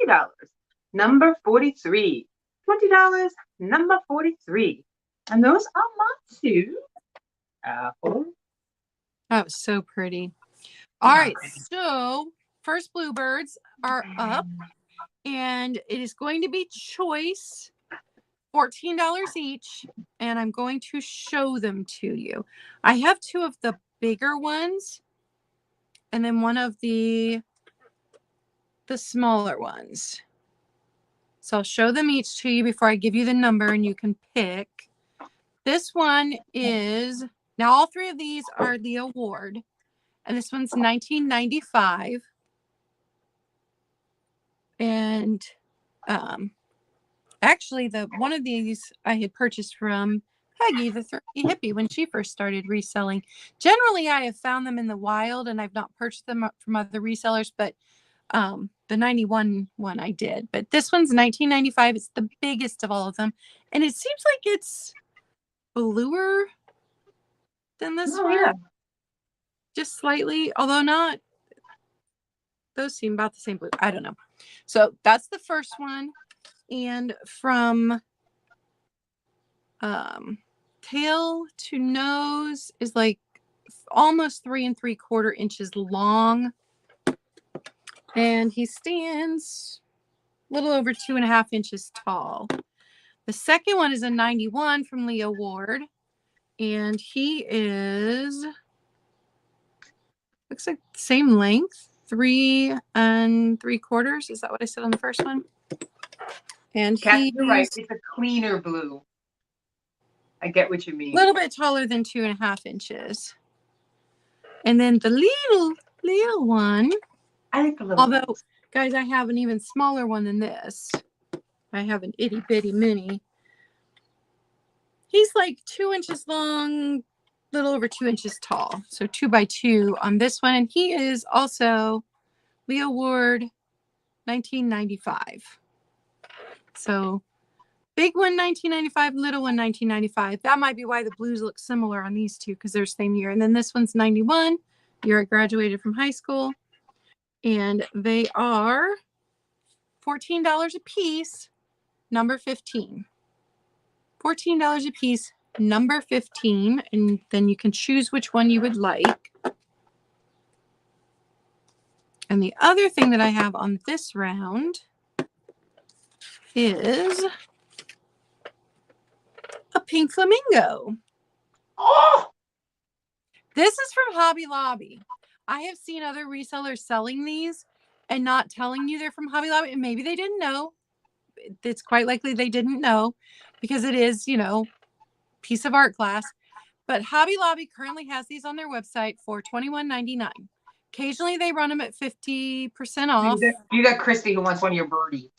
Number 43. $20, number 43. And those are my 2 apples. That was so pretty. All right, so first bluebirds are up, and it is going to be choice, $14 each, and I'm going to show them to you. I have 2 of the bigger ones, and then one of the smaller ones. So I'll show them each to you before I give you the number, and you can pick. This one is, now all 3 of these are the award. And this one's 1995. And actually, one of these I had purchased from Peggy, the Thrifty Hippie, when she first started reselling. Generally, I have found them in the wild, and I've not purchased them from other resellers, but the 91 one I did. But this one's 1995. It's the biggest of all of them. And it seems like it's bluer than this one. Yeah. Just slightly, although not. Those seem about the same blue. I don't know. So that's the first one. And from tail to nose is like almost 3 3/4 inches long. And he stands a little over 2.5 inches tall. The second one is a 91 from Leo Ward. And he is, looks like the same length, 3 3/4. Is that what I said on the first one? And he's right. It's a cleaner blue. I get what you mean. A little bit taller than 2.5 inches. And then the little one. I think the little. Although, ones. Guys, I have an even smaller one than this. I have an itty bitty mini. He's like 2 inches long, little over 2 inches tall. So 2 by 2 on this one. And he is also Leo Ward 1995. So big one 1995, little one 1995. That might be why the blues look similar on these two, because they're same year. And then this one's 91, You're graduated from high school, and they are $14 a piece, number 15. $14 a piece, number 15, and then you can choose which one you would like. And the other thing that I have on this round is a pink flamingo. Oh! This is from Hobby Lobby. I have seen other resellers selling these and not telling you they're from Hobby Lobby, and maybe they didn't know. It's quite likely they didn't know because it is, you know, piece of art glass. But Hobby Lobby currently has these on their website for $21.99. Occasionally they run them at 50% off. You got Christy who wants one of your birdies.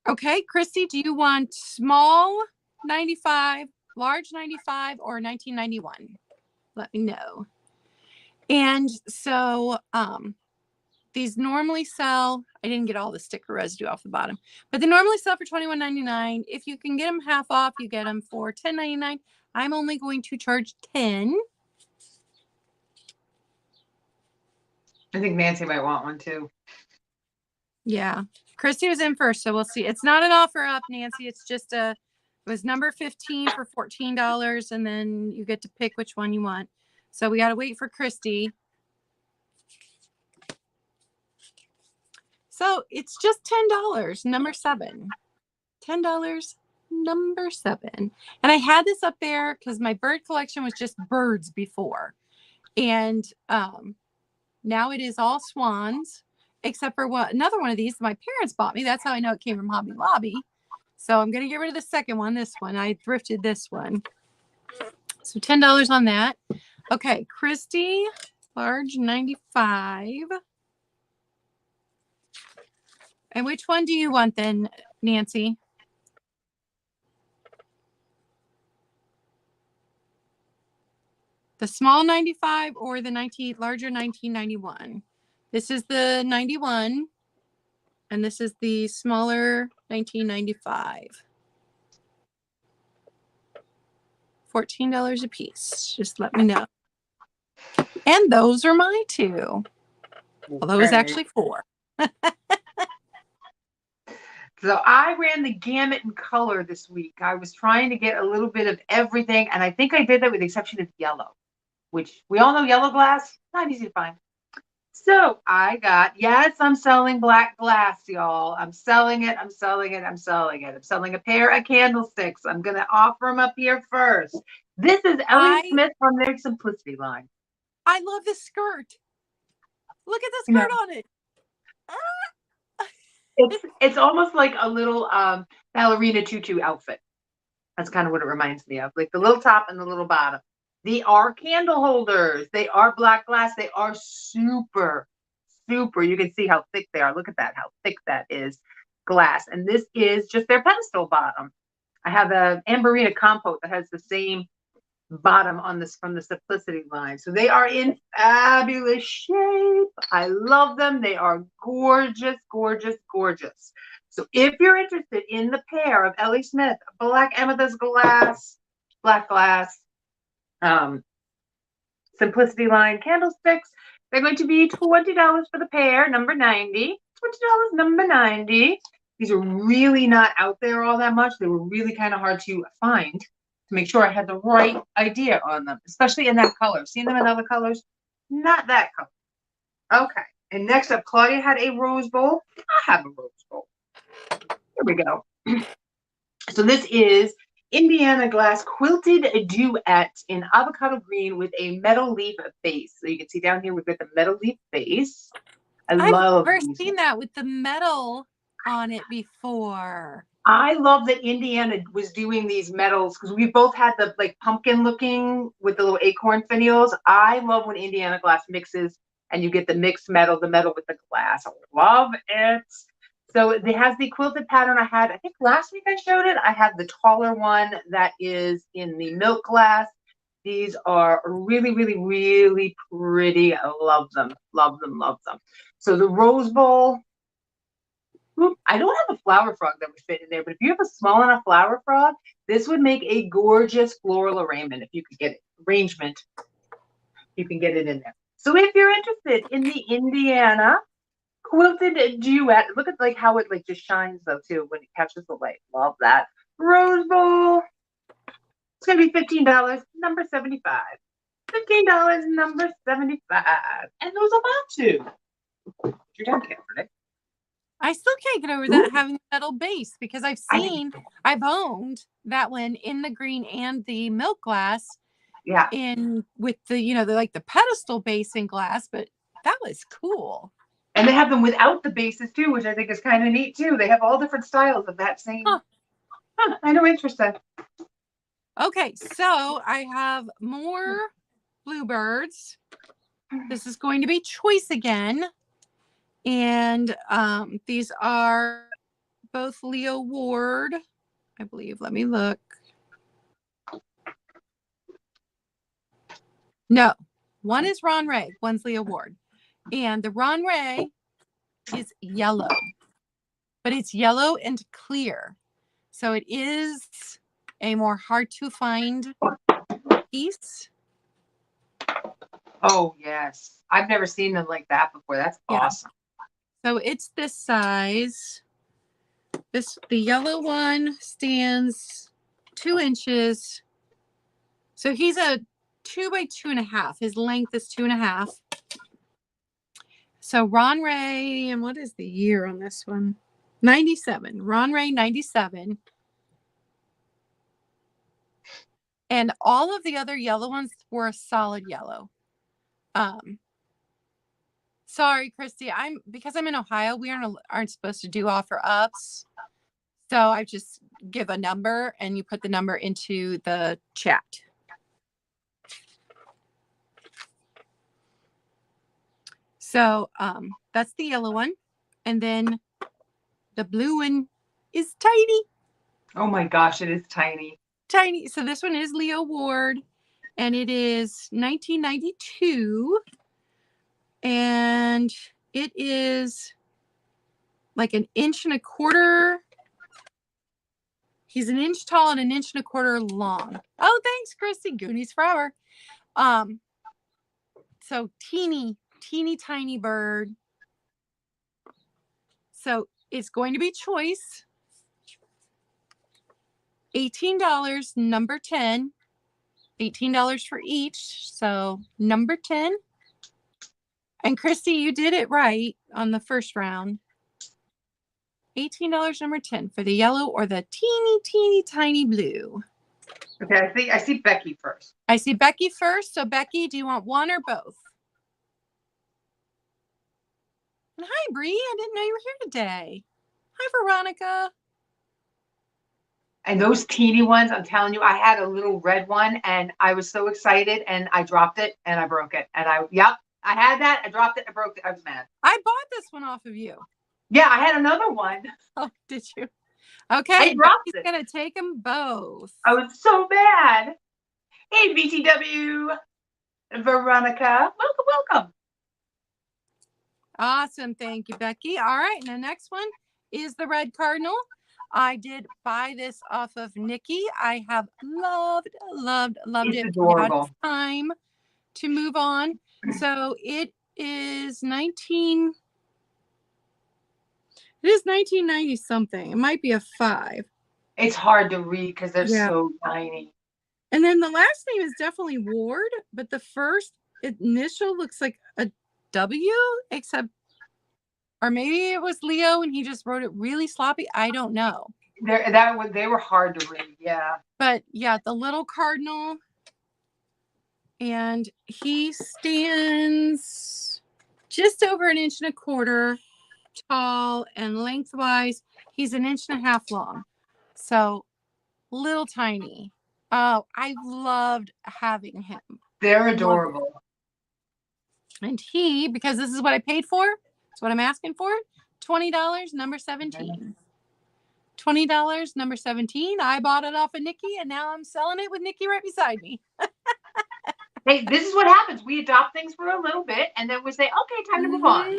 Okay, Christy, do you want small 95, large 95, or 1991? Let me know. And so these normally sell, I didn't get all the sticker residue off the bottom, but they normally sell for $21.99. If you can get them half off, you get them for $10.99. I'm only going to charge $10. I think Nancy might want one too. Yeah. Christy was in first, so we'll see. It's not an offer up, Nancy. It's just it was number 15 for $14, and then you get to pick which one you want. So we got to wait for Christy. So it's just $10, number 7. $10, number 7. And I had this up there because my bird collection was just birds before. And now it is all swans, except for another one of these my parents bought me. That's how I know it came from Hobby Lobby. So I'm going to get rid of the second one, this one. I thrifted this one. So $10 on that. Okay, Christy, large 95. And which one do you want then, Nancy? The small 95 or the larger 1991? This is the 91, and this is the smaller 1995. $14 a piece. Just let me know. And those are my two. Well, those actually 4. So I ran the gamut in color this week. I was trying to get a little bit of everything, and I think I did that with the exception of yellow, which we all know yellow glass, not easy to find. So I got, yes, I'm selling black glass, y'all. I'm selling it. I'm selling it. I'm selling it. I'm selling a pair of candlesticks. I'm going to offer them up here first. This is Ellie Smith from their Simplicity line. I love this skirt. Look at the skirt on it. It's almost like a little ballerina tutu outfit. That's kind of what it reminds me of, like the little top and the little bottom. They are candle holders. They are black glass. They are super, super. You can see how thick they are. Look at that, how thick that is glass. And this is just their pedestal bottom. I have a Amberina compote that has the same bottom on this from the Simplicity line. So they are in fabulous shape. I love them. They are gorgeous, gorgeous, gorgeous. So if you're interested in the pair of Ellie Smith black amethyst glass, black glass, Simplicity line candlesticks, they're going to be $20 for the pair, number 90. $20, number 90. These are really not out there all that much. They were really kind of hard to find, to make sure I had the right idea on them, especially in that color. Seen them in other colors? Not that color. Okay. And next up, Claudia had a rose bowl. I have a rose bowl. Here we go. So this is Indiana glass quilted duet in avocado green with a metal leaf base. So you can see down here we've got the metal leaf base. I've never seen that with the metal on it before. I love that Indiana was doing these metals because we both had the like pumpkin looking with the little acorn finials. I love when Indiana glass mixes and you get the mixed metal, the metal with the glass. I love it. So it has the quilted pattern I had, I think last week I showed it. I have the taller one that is in the milk glass. These are really, really, really pretty. I love them, love them, love them. So the rose bowl. I don't have a flower frog that would fit in there, but if you have a small enough flower frog, this would make a gorgeous floral arrangement if you could get it. You can get it in there. So if you're interested in the Indiana quilted duet, look at like how it like just shines though too when it catches the light. Love that. Rose Bowl. It's gonna be $15, number 75. $15, number 75. And those are my two. You're done, Cameron. I still can't get over that having a metal base because I've owned that one in the green and the milk glass. Yeah. In with the, the pedestal base in glass, but that was cool. And they have them without the bases too, which I think is kind of neat too. They have all different styles of that same. I know, interesting. Okay, so I have more bluebirds. This is going to be choice again. And these are both Leo Ward, I believe. Let me look. No, one is Ron Ray, one's Leo Ward. And the Ron Ray is yellow, but it's yellow and clear. So it is a more hard to find piece. Oh, yes. I've never seen them like that before. That's awesome. So it's this size. The yellow one stands 2 inches. So he's a 2 by 2.5. His length is 2.5. So Ron Ray, and what is the year on this one? 97. Ron Ray, 97. And all of the other yellow ones were a solid yellow. Sorry, Christy. Because I'm in Ohio, we aren't supposed to do offer ups. So I just give a number and you put the number into the chat. So that's the yellow one. And then the blue one is tiny. Oh my gosh, it is tiny. Tiny. So this one is Leo Ward. And it is 1992. And it is like 1.25 inches. He's 1 inch tall and 1.25 inches long. Oh, thanks, Christy. Goonies forever. So teeny tiny bird. So it's going to be choice. $18, number 10. $18 for each. So number 10. And Christy, you did it right on the first round. $18, number 10 for the yellow or the teeny tiny blue. Okay, I see Becky first. I see Becky first. So Becky, do you want one or both? And hi, Bree. I didn't know you were here today. Hi, Veronica. And those teeny ones, I'm telling you, I had a little red one and I was so excited and I dropped it and I broke it. And I had that. I dropped it. I broke it. I was mad. I bought this one off of you. Yeah, I had another one. Oh, did you? Okay. I dropped it. Going to take them both. I was so bad. Hey, BTW. Veronica. Welcome. Awesome. Thank you, Becky. All right. And the next one is the red cardinal. I did buy this off of Nikki. I have loved It's it. adorable. Time to move on. So it is 1990 something. It might be a 5. It's hard to read because they're so tiny. And then the last name is definitely Ward, but the first initial looks like a W, except, or maybe it was Leo and he just wrote it really sloppy. I don't know. They were hard to read, yeah. But yeah, the little cardinal, and he stands just over 1.25 inches tall, and lengthwise he's 1.5 inches long. So little tiny. Oh, I loved having him. They're adorable. And he, because this is what I paid for, that's what I'm asking for, $20, number 17. $20, number 17. I bought it off of Nikki, and now I'm selling it with Nikki right beside me. Hey, this is what happens. We adopt things for a little bit, and then we say, okay, time to move on.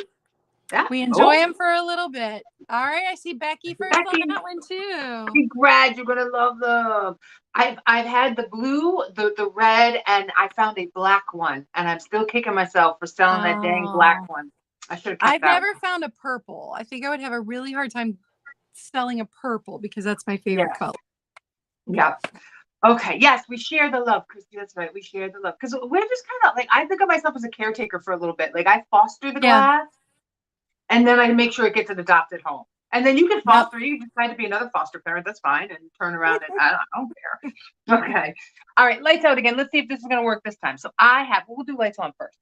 Yeah. We enjoy them for a little bit. All right, I see Becky first Becky, on that one too. congrats, you're gonna love them. I've had the blue, the red, and I found a black one, and I'm still kicking myself for selling that dang black Oh, one. I should have kept I've that never one. found a purple. I think I would have a really hard time selling a purple because that's my favorite Yeah, color. yeah. Okay, yes, we share the love, Christy. That's right. We share the love because we're just kind of like I think of myself as a caretaker for a little bit. Like I foster the Yeah. glass, and then I make sure it gets an adopted home. And then you can Yep. foster. You can decide to be another foster parent. That's fine, and turn around and I don't care. Okay, all right. Lights out again. Let's see if this is going to work this time. So we'll do lights on first.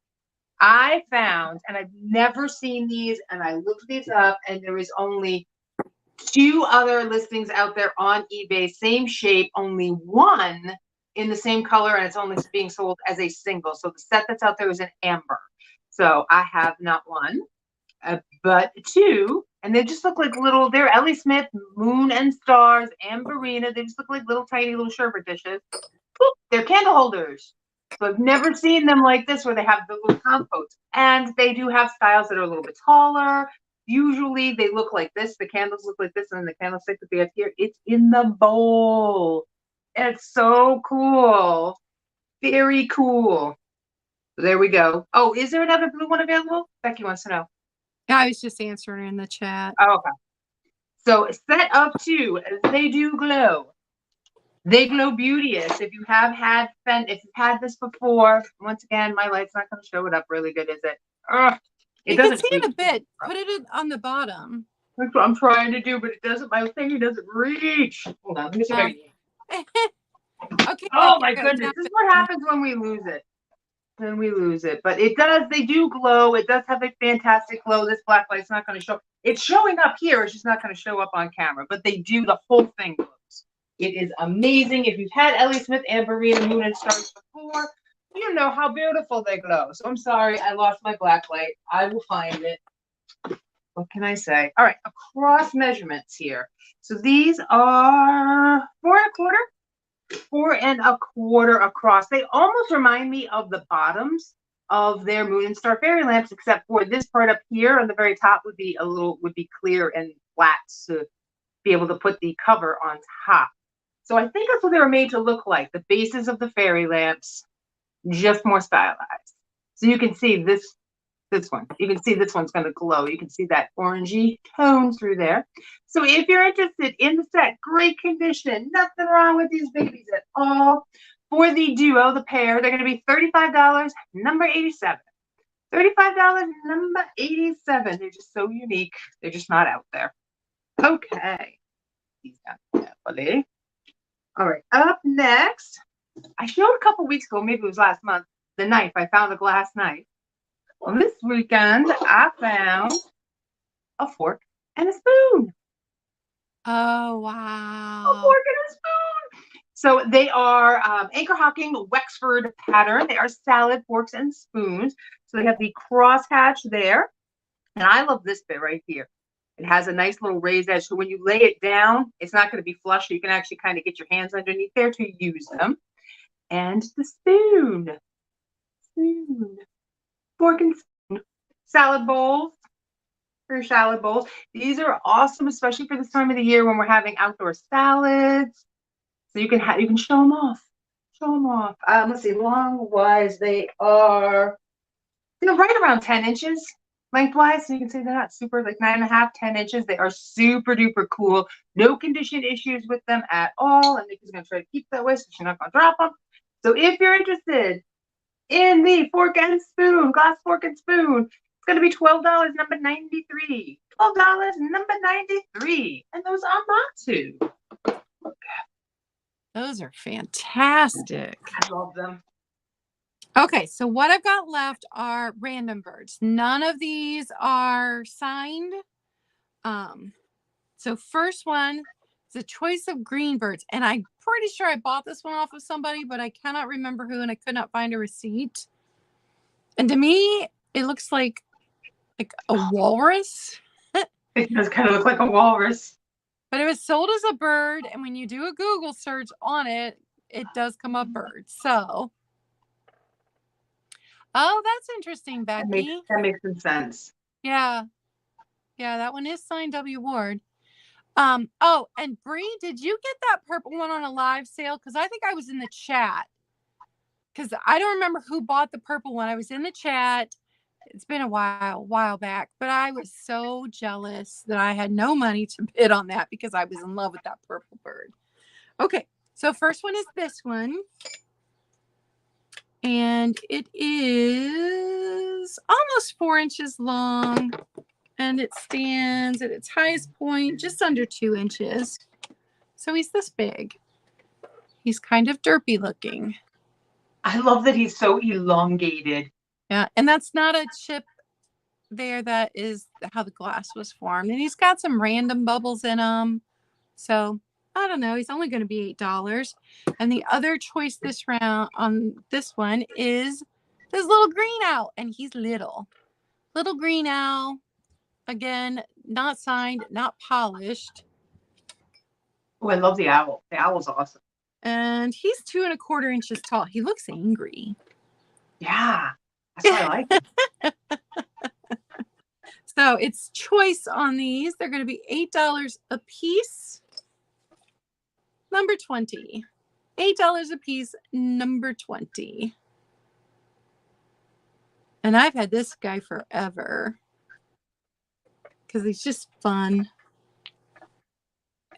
I found, and I've never seen these, and I looked these up, and there is only 2 other listings out there on eBay, same shape, only one in the same color, and it's only being sold as a single. So the set that's out there is an amber. So I have not one, but 2, and they just look like they're Ellie Smith, Moon and Stars, Amberina. They just look like little tiny little sherbet dishes. They're candle holders. So I've never seen them like this where they have the little compotes. And they do have styles that are a little bit taller. Usually they look like this. The candles look like this, and the candlestick that we have here, it's in the bowl. It's so cool. Very cool. There we go. Oh, is there another blue one available? Becky wants to know. I was just answering in the chat. Oh, okay. So set of 2, they do glow. They glow beauteous. If you've had this before, once again, my light's not going to show it up really good, is it? Ugh, You can see it a bit. Put it on the bottom. That's what I'm trying to do, but it doesn't. My thing doesn't reach. Hold on, let me see if I can. Okay. Oh my goodness, this is what happens when we lose it. When we lose it, but it does. They do glow. It does have a fantastic glow. This black light's not going to show. It's showing up here. It's just not going to show up on camera. But they do. The whole thing glows. It is amazing. If you've had Ellie Smith, Amberina, Moon and Stars before, you know how beautiful they glow. So I'm sorry, I lost my black light. I will find it. What can I say? All right, across measurements here. So these are 4 1/4 across. They almost remind me of the bottoms of their Moon and Star fairy lamps, except for this part up here on the very top would be clear and flat to be able to put the cover on top. So I think that's what they were made to look like, the bases of the fairy lamps, just more stylized. So you can see this one. You can see this one's going to glow. You can see that orangey tone through there. So if you're interested in the set, great condition, nothing wrong with these babies at all. For the duo, the pair, they're going to be $35, number 87. $35, number 87. They're just so unique. They're just not out there. Okay. All right, up next, I showed a couple weeks ago, maybe it was last month, the knife. I found a glass knife. Well, this weekend, I found a fork and a spoon. Oh, wow. A fork and a spoon. So they are Anchor Hocking Wexford pattern. They are salad forks and spoons. So they have the crosshatch there. And I love this bit right here. It has a nice little raised edge. So when you lay it down, it's not going to be flush. So you can actually kind of get your hands underneath there to use them. And the spoon. Fork and spoon. Salad bowls. For your salad bowls. These are awesome, especially for this time of the year when we're having outdoor salads. So you can show them off. Show them off. Let's see, long-wise, they are right around 10 inches lengthwise. So you can see they're not super like 9.5, 10 inches. They are super duper cool. No condition issues with them at all. And Nikki's gonna try to keep that way so she's not gonna drop them. So if you're interested in the fork and spoon, glass fork and spoon, it's gonna be $12, number 93. $12, number 93. And those are Matsu. Those are fantastic. I love them. Okay, so what I've got left are random birds. None of these are signed. So first one is a choice of green birds. And I'm pretty sure I bought this one off of somebody, but I cannot remember who, and I could not find a receipt. And to me, it looks like a walrus. It does kind of look like a walrus. But it was sold as a bird, and when you do a Google search on it, it does come up bird. So, oh, that's interesting, Becky. That makes some sense. Yeah. Yeah, that one is signed W. Ward. Oh, and Bree, did you get that purple one on a live sale? Because I think I was in the chat. Because I don't remember who bought the purple one. I was in the chat. It's been a while back, but I was so jealous that I had no money to bid on that because I was in love with that purple bird. Okay, so first one is this one. And it is almost 4 inches long. And it stands at its highest point just under 2 inches. So he's this big. He's kind of derpy looking. I love that he's so elongated. Yeah, and that's not a chip there. That is how the glass was formed. And he's got some random bubbles in him. So I don't know. He's only going to be $8. And the other choice this round on this one is this little green owl. And he's little. Little green owl. Again, not signed, not polished. Oh, I love the owl. The owl's awesome. And he's 2¼ inches tall. He looks angry. Yeah, that's why I like it. So it's choice on these. They're going to be $8 a piece. Number 20. $8 a piece, number 20. And I've had this guy forever because he's just fun.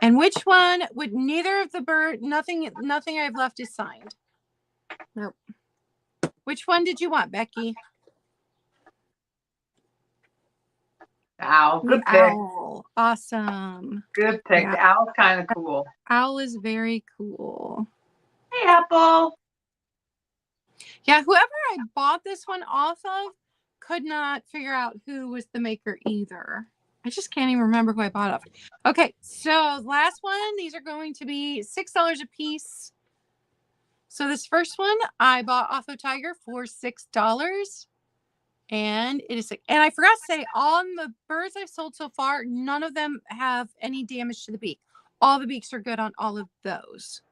And which one would neither of the bird, nothing I've left is signed. Nope. Which one did you want, Becky? The owl. Good The pick. owl. Awesome. Good pick. Yeah. The owl's kind of cool. Owl is very cool. Hey, Apple. Yeah, whoever I bought this one off of could not figure out who was the maker either. I just can't even remember who I bought it off. Okay, so last one. These are going to be $6 a piece. So this first one I bought off of Tiger for $6. And it is, and I forgot to say, on the birds I've sold so far, none of them have any damage to the beak. All the beaks are good on all of those.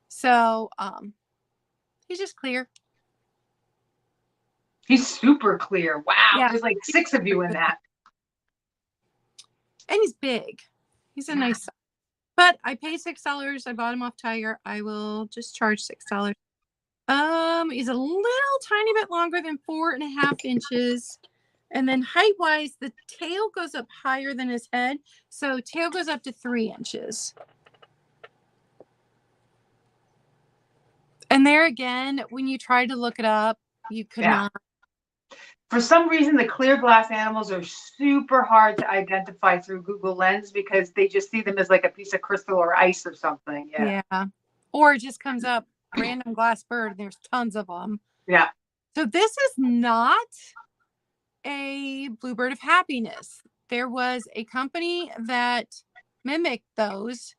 So he's just clear. He's super clear. Wow, Yeah. there's like 6 of you in that. And he's big. He's a nice size. But I paid $6. I bought him off Tiger. I will just charge $6. He's a little tiny bit longer than 4½ inches. And then height-wise, the tail goes up higher than his head. So tail goes up to 3 inches. And there again, when you try to look it up, you could not. For some reason, the clear glass animals are super hard to identify through Google Lens because they just see them as like a piece of crystal or ice or something. Yeah. Or it just comes up random glass bird and there's tons of them. Yeah. So this is not a bluebird of happiness. There was a company that mimicked those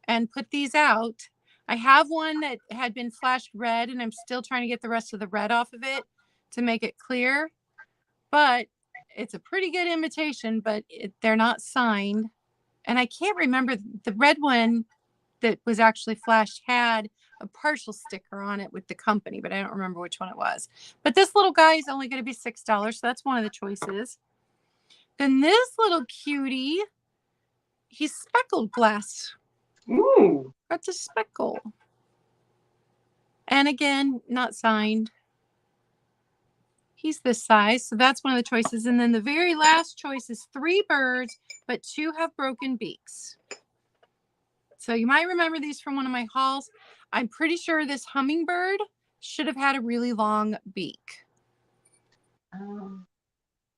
and put these out. I have one that had been flashed red and I'm still trying to get the rest of the red off of it to make it clear. But it's a pretty good imitation, but they're not signed. And I can't remember, the red one that was actually flashed had a partial sticker on it with the company, but I don't remember which one it was. But this little guy is only going to be $6, so that's one of the choices. Then this little cutie, he's speckled glass. Ooh. That's a speckle. And again, not signed. He's this size, so that's one of the choices. And then the very last choice is 3 birds, but 2 have broken beaks. So you might remember these from one of my hauls. I'm pretty sure this hummingbird should have had a really long beak.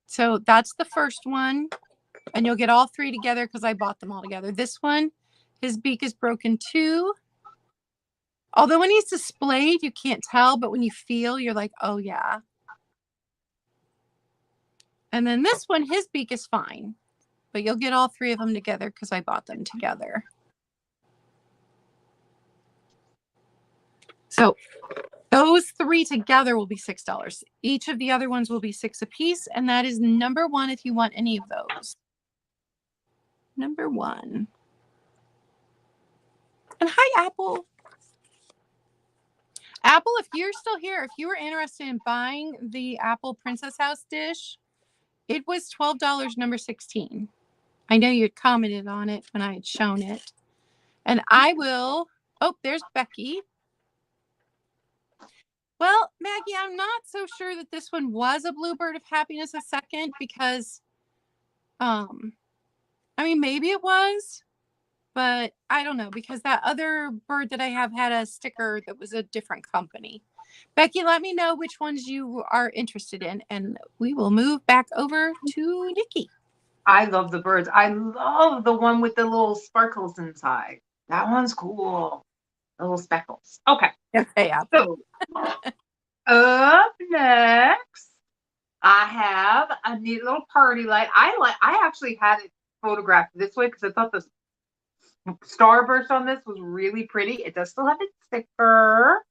So that's the first one. And you'll get all 3 together because I bought them all together. This one, his beak is broken too. Although when he's displayed, you can't tell, but when you feel, you're like, oh yeah. And then this one, his beak is fine. But you'll get all 3 of them together because I bought them together. So those 3 together will be $6. Each of the other ones will be $6 a piece. And that is number 1 if you want any of those. Number 1. And hi, Apple. Apple, if you're still here, if you were interested in buying the Apple Princess House dish, It was $12, number 16. I know you had commented on it when I had shown it. And I will, oh, there's Becky. Well, Maggie, I'm not so sure that this one was a Bluebird of Happiness a second because, I mean, maybe it was, but I don't know because that other bird that I have had a sticker that was a different company. Becky, let me know which ones you are interested in, and we will move back over to Nikki. I love the birds. I love the one with the little sparkles inside. That one's cool. The little speckles. Okay. Okay, yeah. So up next, I have a neat little party light. I actually had it photographed this way because I thought the starburst on this was really pretty. It does still have its sticker.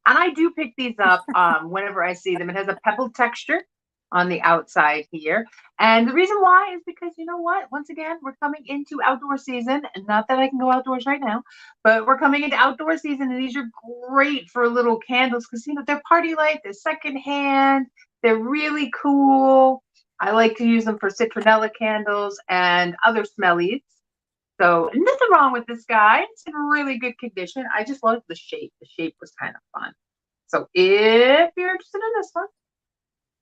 And I do pick these up whenever I see them. It has a pebble texture on the outside here. And the reason why is because, you know what? Once again, we're coming into outdoor season. And not that I can go outdoors right now, but we're coming into outdoor season. And these are great for little candles because, you know, they're party light, they're secondhand, they're really cool. I like to use them for citronella candles and other smellies. So nothing wrong with this guy. It's in really good condition. I just love the shape. The shape was kind of fun. So if you're interested in this one,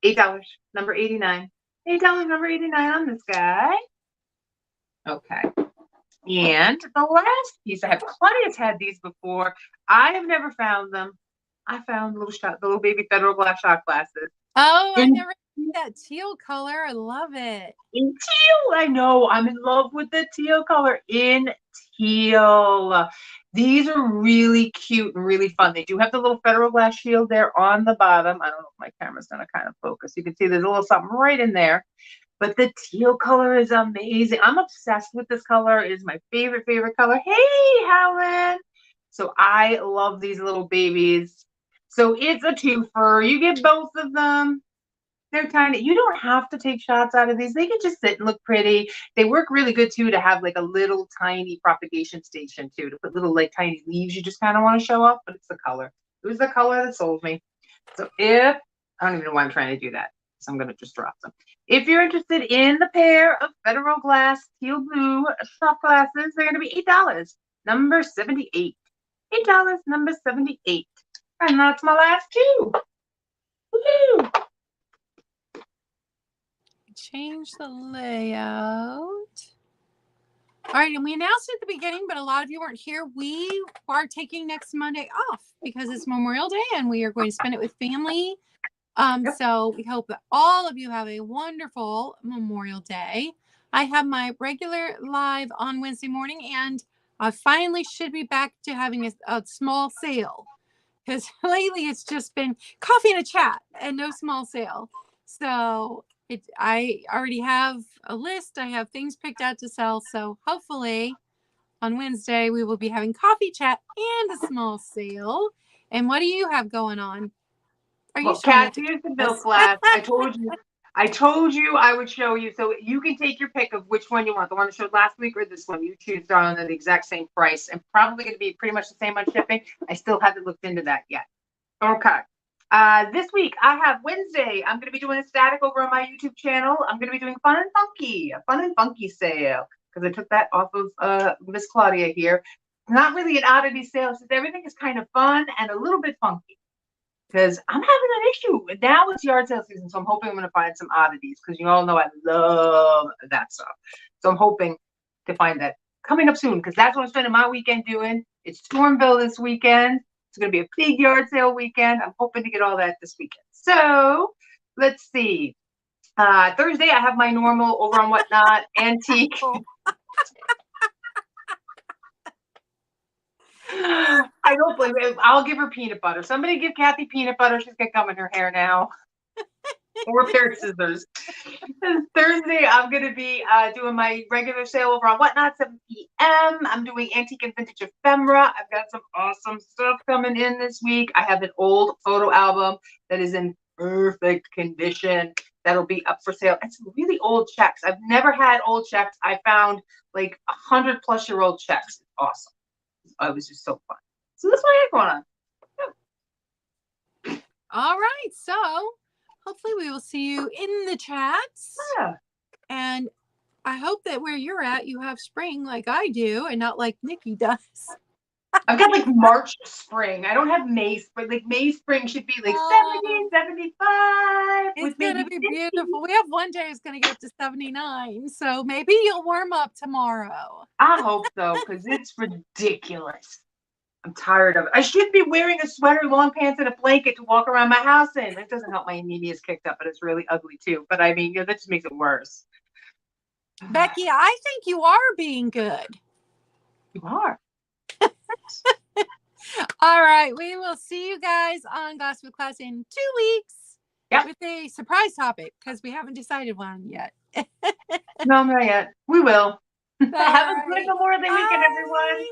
$8, number 89. $8, number 89 on this guy. Okay. And the last piece, I have Claudia's had these before. I have never found them. I found the little baby Federal glass shot glasses. Oh, I never seen that teal color. I love it. In teal, I know. I'm in love with the teal color in teal. These are really cute and really fun. They do have the little Federal glass shield there on the bottom. I don't know if my camera's going to kind of focus. You can see there's a little something right in there. But the teal color is amazing. I'm obsessed with this color. It is my favorite color. Hey, Helen. So I love these little babies. So it's a twofer. You get both of them. They're tiny. You don't have to take shots out of these. They can just sit and look pretty. They work really good too to have like a little tiny propagation station too, to put little like tiny leaves you just kind of want to show off, but it's the color. It was the color that sold me. So if, I don't even know why I'm trying to do that. So I'm going to just drop them. If you're interested in the pair of Federal glass teal blue shot glasses, they're going to be $8, number 78. $8, number 78. And that's my last two. Woo-hoo. Change the layout. All right, and we announced it at the beginning, but a lot of you weren't here. We are taking next Monday off because it's Memorial Day and we are going to spend it with family. So we hope that all of you have a wonderful Memorial Day. I have my regular live on Wednesday morning, and I finally should be back to having a small sale because lately it's just been coffee and a chat and no small sale. So I already have a list. I have things picked out to sell. So hopefully on Wednesday we will be having coffee chat and a small sale. And what do you have going on? Are you Kat, here's the milk glass. I told you I would show you. So you can take your pick of which one you want. The one I showed last week or this one. You choose. They're on the exact same price and probably going to be pretty much the same on shipping. I still haven't looked into that yet. Okay. This week I have Wednesday. I'm going to be doing a static over on my YouTube channel. I'm going to be doing a fun and funky sale because I took that off of Miss Claudia here. Not really an oddity sale since everything is kind of fun and a little bit funky. Because I'm having an issue. Now it's yard sale season, so I'm hoping I'm going to find some oddities because you all know I love that stuff. So I'm hoping to find that coming up soon because that's what I'm spending my weekend doing. It's Stormville this weekend. It's going to be a big yard sale weekend. I'm hoping to get all that this weekend. So let's see. Thursday, I have my normal over on Whatnot antique. I don't blame her. I'll give her peanut butter. Somebody give Kathy peanut butter. She's got gum in her hair now. Or a pair of scissors. Thursday, I'm going to be doing my regular sale over on Whatnot, 7 p.m. I'm doing antique and vintage ephemera. I've got some awesome stuff coming in this week. I have an old photo album that is in perfect condition. That'll be up for sale. And some really old checks. I've never had old checks. I found like 100-plus-year-old checks. It's awesome. It was just so fun. So that's what I have going on. All right. So hopefully we will see you in the chats. Yeah. And I hope that where you're at, you have spring like I do and not like Nikki does. I've got like March spring. I don't have May spring. Like May spring should be like 70, 75. It's with going maybe to be 50. beautiful. We have one day it's going to get up to 79. So maybe you'll warm up tomorrow. I hope so, because it's ridiculous. I'm tired of it. I should be wearing a sweater, long pants, and a blanket to walk around my house in. It doesn't help my anemia is kicked up, but it's really ugly too. But I mean, that just makes it worse. Becky, I think you are being good. You are. All right. We will see you guys on Gospel Class in 2 weeks with a surprise topic because we haven't decided one yet. No, not yet. We will. Have a good Memorial Day weekend, everyone.